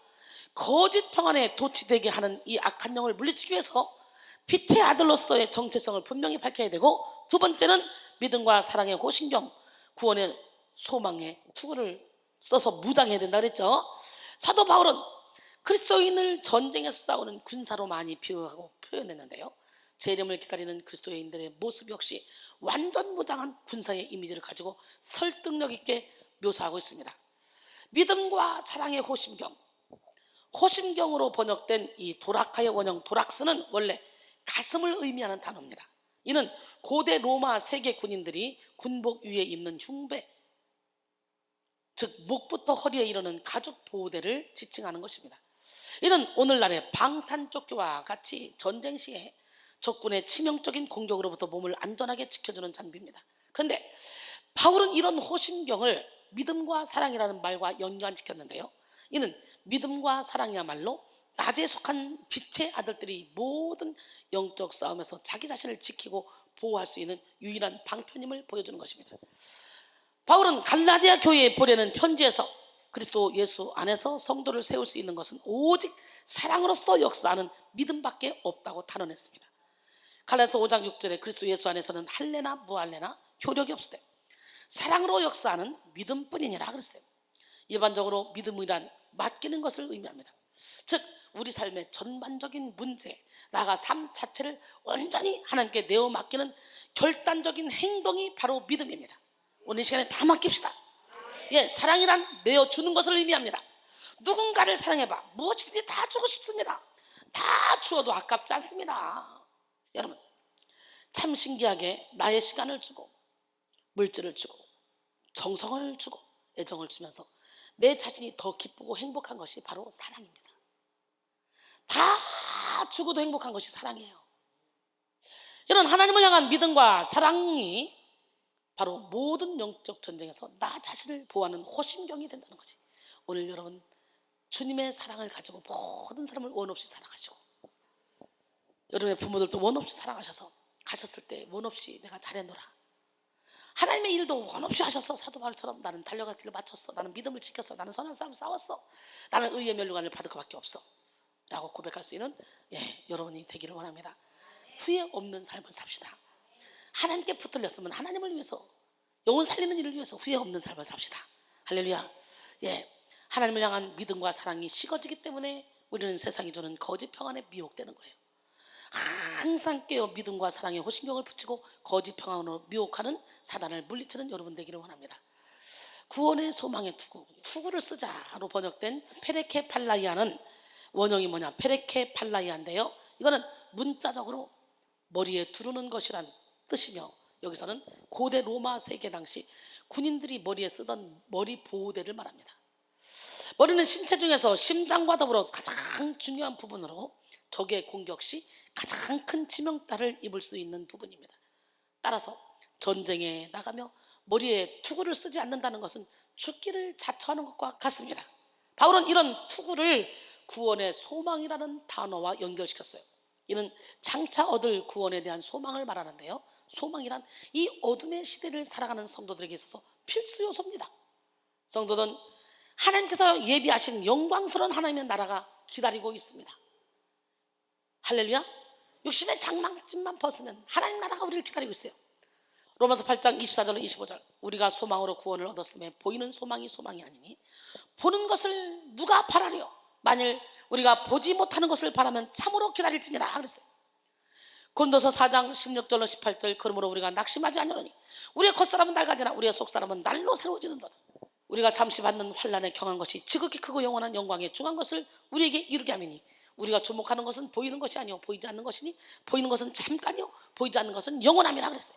거짓 평안에 도취되게 하는 이 악한 영을 물리치기 위해서 빛의 아들로서의 정체성을 분명히 밝혀야 되고, 두 번째는 믿음과 사랑의 호심경, 구원의 소망의 투구를 써서 무장해야 된다 그랬죠. 사도 바울은 그리스도인을 전쟁에서 싸우는 군사로 많이 비유하고 표현했는데요, 제 이름을 기다리는 그리스도인들의 모습 역시 완전 무장한 군사의 이미지를 가지고 설득력 있게 묘사하고 있습니다. 믿음과 사랑의 호심경, 호심경으로 번역된 이 도라카의 원형 도락스는 원래 가슴을 의미하는 단어입니다. 이는 고대 로마 세계 군인들이 군복 위에 입는 흉배, 즉 목부터 허리에 이르는 가죽 보호대를 지칭하는 것입니다. 이는 오늘날의 방탄조끼와 같이 전쟁 시에 적군의 치명적인 공격으로부터 몸을 안전하게 지켜주는 장비입니다. 그런데 바울은 이런 호심경을 믿음과 사랑이라는 말과 연관시켰는데요, 이는 믿음과 사랑이야말로 낮에 속한 빛의 아들들이 모든 영적 싸움에서 자기 자신을 지키고 보호할 수 있는 유일한 방편임을 보여주는 것입니다. 바울은 갈라디아 교회에 보내는 편지에서 그리스도 예수 안에서 성도를 세울 수 있는 것은 오직 사랑으로서 역사하는 믿음밖에 없다고 단언했습니다. 갈라디아서 5장 6절에 그리스도 예수 안에서는 할례나 무할례나 효력이 없으되 사랑으로 역사하는 믿음뿐이니라 그랬어요. 일반적으로 믿음이란 맡기는 것을 의미합니다. 즉 우리 삶의 전반적인 문제, 나아가 삶 자체를 온전히 하나님께 내어 맡기는 결단적인 행동이 바로 믿음입니다. 오늘 이 시간에 다 맡깁시다. 예, 사랑이란 내어주는 것을 의미합니다. 누군가를 사랑해봐. 무엇이든지 다 주고 싶습니다. 다 주어도 아깝지 않습니다. 여러분, 참 신기하게 나의 시간을 주고 물질을 주고 정성을 주고 애정을 주면서 내 자신이 더 기쁘고 행복한 것이 바로 사랑입니다. 다 주고도 행복한 것이 사랑이에요. 이런 하나님을 향한 믿음과 사랑이 바로 모든 영적 전쟁에서 나 자신을 보호하는 호심경이 된다는 거지. 오늘 여러분, 주님의 사랑을 가지고 모든 사람을 원 없이 사랑하시고, 여러분의 부모들도 원 없이 사랑하셔서 가셨을 때 원 없이 내가 잘해노라, 하나님의 일도 원 없이 하셔서 사도 바울처럼 나는 달려갈 길을 마쳤어, 나는 믿음을 지켰어, 나는 선한 싸움 싸웠어, 나는 의의 멸류관을 받을 것밖에 없어 라고 고백할 수 있는 여러분이 되기를 원합니다. 후회 없는 삶을 삽시다. 하나님께 붙들렸으면 하나님을 위해서, 영혼 살리는 일을 위해서 후회 없는 삶을 삽시다. 할렐루야. 예, 하나님을 향한 믿음과 사랑이 식어지기 때문에 우리는 세상이 주는 거짓 평안에 미혹되는 거예요. 항상 깨어 믿음과 사랑에 호신경을 붙이고 거짓 평안으로 미혹하는 사단을 물리치는 여러분 되기를 원합니다. 구원의 소망의 투구를 쓰자로 번역된 페레케 팔라이아는 원형이 뭐냐, 페레케 팔라이아인데요, 이거는 문자적으로 머리에 두르는 것이란 뜻이며, 여기서는 고대 로마 세계 당시 군인들이 머리에 쓰던 머리 보호대를 말합니다. 머리는 신체 중에서 심장과 더불어 가장 중요한 부분으로 적의 공격 시 가장 큰 치명타를 입을 수 있는 부분입니다. 따라서 전쟁에 나가며 머리에 투구를 쓰지 않는다는 것은 죽기를 자처하는 것과 같습니다. 바울은 이런 투구를 구원의 소망이라는 단어와 연결시켰어요. 이는 장차 얻을 구원에 대한 소망을 말하는데요, 소망이란 이 어둠의 시대를 살아가는 성도들에게 있어서 필수 요소입니다. 성도는 하나님께서 예비하신 영광스러운 하나님의 나라가 기다리고 있습니다. 할렐루야. 육신의 장막짐만 벗으면 하나님 나라가 우리를 기다리고 있어요. 로마서 8장 24절 25절, 우리가 소망으로 구원을 얻었음에 보이는 소망이 소망이 아니니 보는 것을 누가 바라려. 만일 우리가 보지 못하는 것을 바라면 참으로 기다릴지니라 그랬어요. 고린도서 4장 16절로 18절, 그러므로 우리가 낙심하지 아니하노니 우리의 겉사람은 낡아지나 우리의 속사람은 날로 새로워지는도다. 우리가 잠시 받는 환난에 경한 것이 지극히 크고 영원한 영광에 중한 것을 우리에게 이루게 하미니 우리가 주목하는 것은 보이는 것이 아니요 보이지 않는 것이니 보이는 것은 잠깐이요 보이지 않는 것은 영원함이라 그랬어요.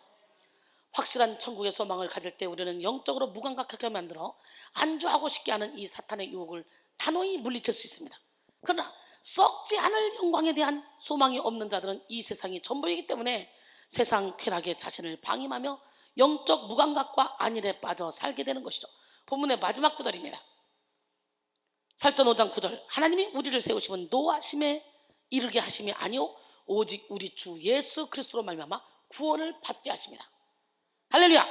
확실한 천국의 소망을 가질 때 우리는 영적으로 무감각하게 만들어 안주하고 싶게 하는 이 사탄의 유혹을 단호히 물리칠 수 있습니다. 그러나 썩지 않을 영광에 대한 소망이 없는 자들은 이 세상이 전부이기 때문에 세상 쾌락에 자신을 방임하며 영적 무감각과 안일에 빠져 살게 되는 것이죠. 본문의 마지막 구절입니다. 살전 5장 9절, 하나님이 우리를 세우시면 노하심에 이르게 하심이 아니오 오직 우리 주 예수 그리스도로 말미암아 구원을 받게 하십니다. 할렐루야.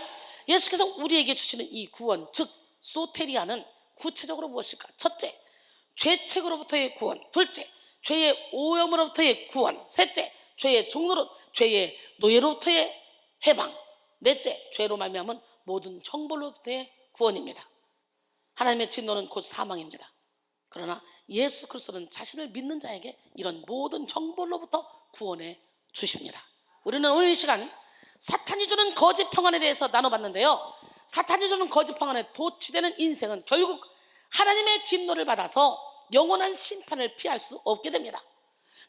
예수께서 우리에게 주시는 이 구원, 즉 소테리아는 구체적으로 무엇일까? 첫째, 죄책으로부터의 구원. 둘째, 죄의 오염으로부터의 구원. 셋째, 죄의 죄의 노예로부터의 해방. 넷째, 죄로 말미암은 모든 형벌로부터의 구원입니다. 하나님의 진노는 곧 사망입니다. 그러나 예수 그리스도는 자신을 믿는 자에게 이런 모든 형벌로부터 구원해 주십니다. 우리는 오늘 이 시간 사탄이 주는 거짓 평안에 대해서 나눠봤는데요, 사탄이 주는 거짓 평안에 도취되는 인생은 결국 하나님의 진노를 받아서 영원한 심판을 피할 수 없게 됩니다.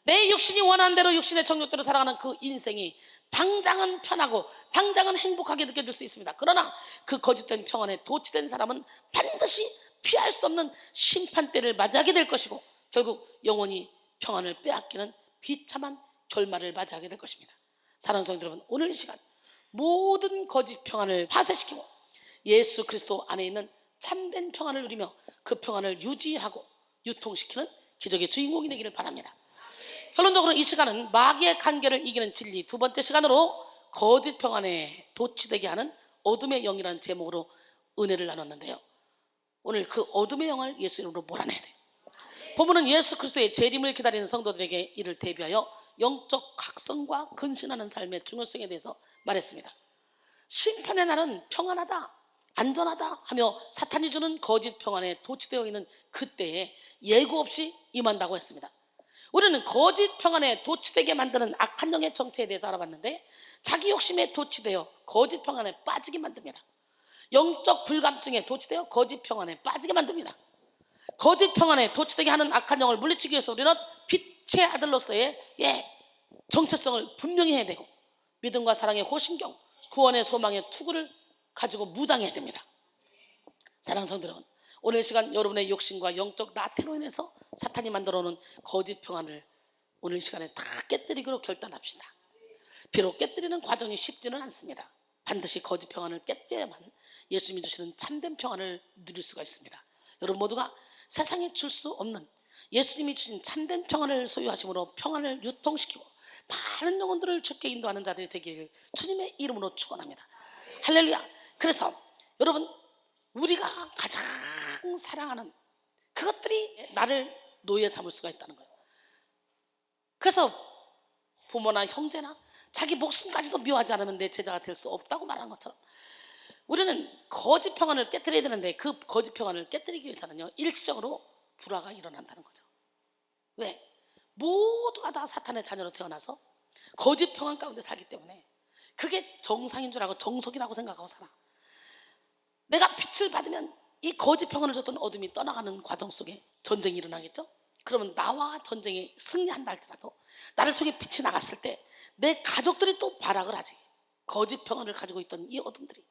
내 육신이 원하는 대로 육신의 정욕대로 살아가는 그 인생이 당장은 편하고 당장은 행복하게 느껴질 수 있습니다. 그러나 그 거짓된 평안에 도취된 사람은 반드시 피할 수 없는 심판대를 맞이하게 될 것이고 결국 영원히 평안을 빼앗기는 비참한 결말을 맞이하게 될 것입니다. 사랑하는 성도 여러분, 오늘 이 시간 모든 거짓 평안을 파쇄시키고 예수 그리스도 안에 있는 참된 평안을 누리며 그 평안을 유지하고 유통시키는 기적의 주인공이 되기를 바랍니다. 결론적으로 이 시간은 마귀의 간계를 이기는 진리, 두 번째 시간으로 거짓 평안에 도취되게 하는 어둠의 영이라는 제목으로 은혜를 나눴는데요, 오늘 그 어둠의 영을 예수 이름으로 몰아내야 돼요. 본문은 예수 그리스도의 재림을 기다리는 성도들에게 이를 대비하여 영적 각성과 근신하는 삶의 중요성에 대해서 말했습니다. 심판의 날은 평안하다, 안전하다 하며 사탄이 주는 거짓 평안에 도취되어 있는 그때에 예고 없이 임한다고 했습니다. 우리는 거짓 평안에 도취되게 만드는 악한 영의 정체에 대해서 알아봤는데, 자기 욕심에 도취되어 거짓 평안에 빠지게 만듭니다. 영적 불감증에 도취되어 거짓 평안에 빠지게 만듭니다. 거짓 평안에 도취되게 하는 악한 영을 물리치기 위해서 우리는 빛의 아들로서의 정체성을 분명히 해야 되고, 믿음과 사랑의 호신경, 구원의 소망의 투구를 가지고 무장해야 됩니다. 사랑하는 성도 여러분, 오늘 시간 여러분의 욕심과 영적 나태로 인해서 사탄이 만들어놓은 거짓 평안을 오늘 시간에 다 깨뜨리기로 결단합시다. 비록 깨뜨리는 과정이 쉽지는 않습니다. 반드시 거짓 평안을 깨뜨려야만 예수님이 주시는 참된 평안을 누릴 수가 있습니다. 여러분 모두가 세상에 줄 수 없는 예수님이 주신 참된 평안을 소유하심으로 평안을 유통시키고 많은 영혼들을 주께 인도하는 자들이 되기를 주님의 이름으로 축원합니다. 할렐루야. 그래서 여러분, 우리가 가장 사랑하는 그것들이 나를 노예 삼을 수가 있다는 거예요. 그래서 부모나 형제나 자기 목숨까지도 미워하지 않으면 내 제자가 될 수 없다고 말한 것처럼 우리는 거짓 평안을 깨뜨려야 되는데 그 거짓 평안을 깨뜨리기 위해서는요 일시적으로 불화가 일어난다는 거죠. 왜? 모두가 다 사탄의 자녀로 태어나서 거짓 평안 가운데 살기 때문에 그게 정상인 줄 알고 정석이라고 생각하고 살아. 내가 빛을 받으면 이 거짓 평안을 줬던 어둠이 떠나가는 과정 속에 전쟁이 일어나겠죠. 그러면 나와 전쟁에 승리한다 할지라도 나를 통해 빛이 나갔을 때 내 가족들이 또 발악을 하지. 거짓 평안을 가지고 있던 이 어둠들이.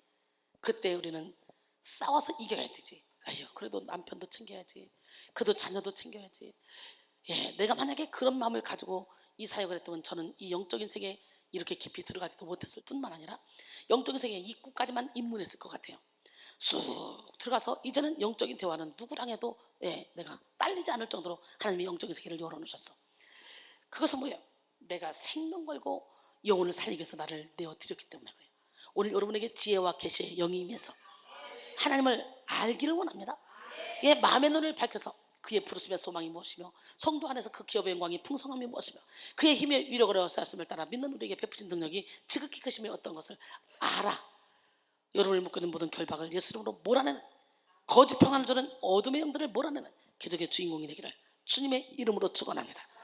그때 우리는 싸워서 이겨야 되지. 아유, 그래도 남편도 챙겨야지. 그래도 자녀도 챙겨야지. 예, 내가 만약에 그런 마음을 가지고 이 사역을 했다면 저는 이 영적인 세계에 이렇게 깊이 들어가지도 못했을 뿐만 아니라 영적인 세계의 입구까지만 입문했을 것 같아요. 쑥 들어가서 이제는 영적인 대화는 누구랑 해도 내가 딸리지 않을 정도로 하나님이 영적인 세계를 열어놓으셨어. 그것은 뭐예요? 내가 생명 걸고 영혼을 살리기 위해서 나를 내어드렸기 때문에 그래요. 오늘 여러분에게 지혜와 계시의 영이 임해서 하나님을 알기를 원합니다. 마음의 눈을 밝혀서 그의 부르심의 소망이 무엇이며 성도 안에서 그 기업의 영광이 풍성함이 무엇이며 그의 힘의 위력을 얻었음을 따라 믿는 우리에게 베푸신 능력이 지극히 크심이 어떤 것을 알아. 여러분을 묶는 모든 결박을 예수 이름으로 몰아내는 거짓 평안을 주는 어둠의 영들을 몰아내는 기적의 주인공이 되기를 주님의 이름으로 축원합니다.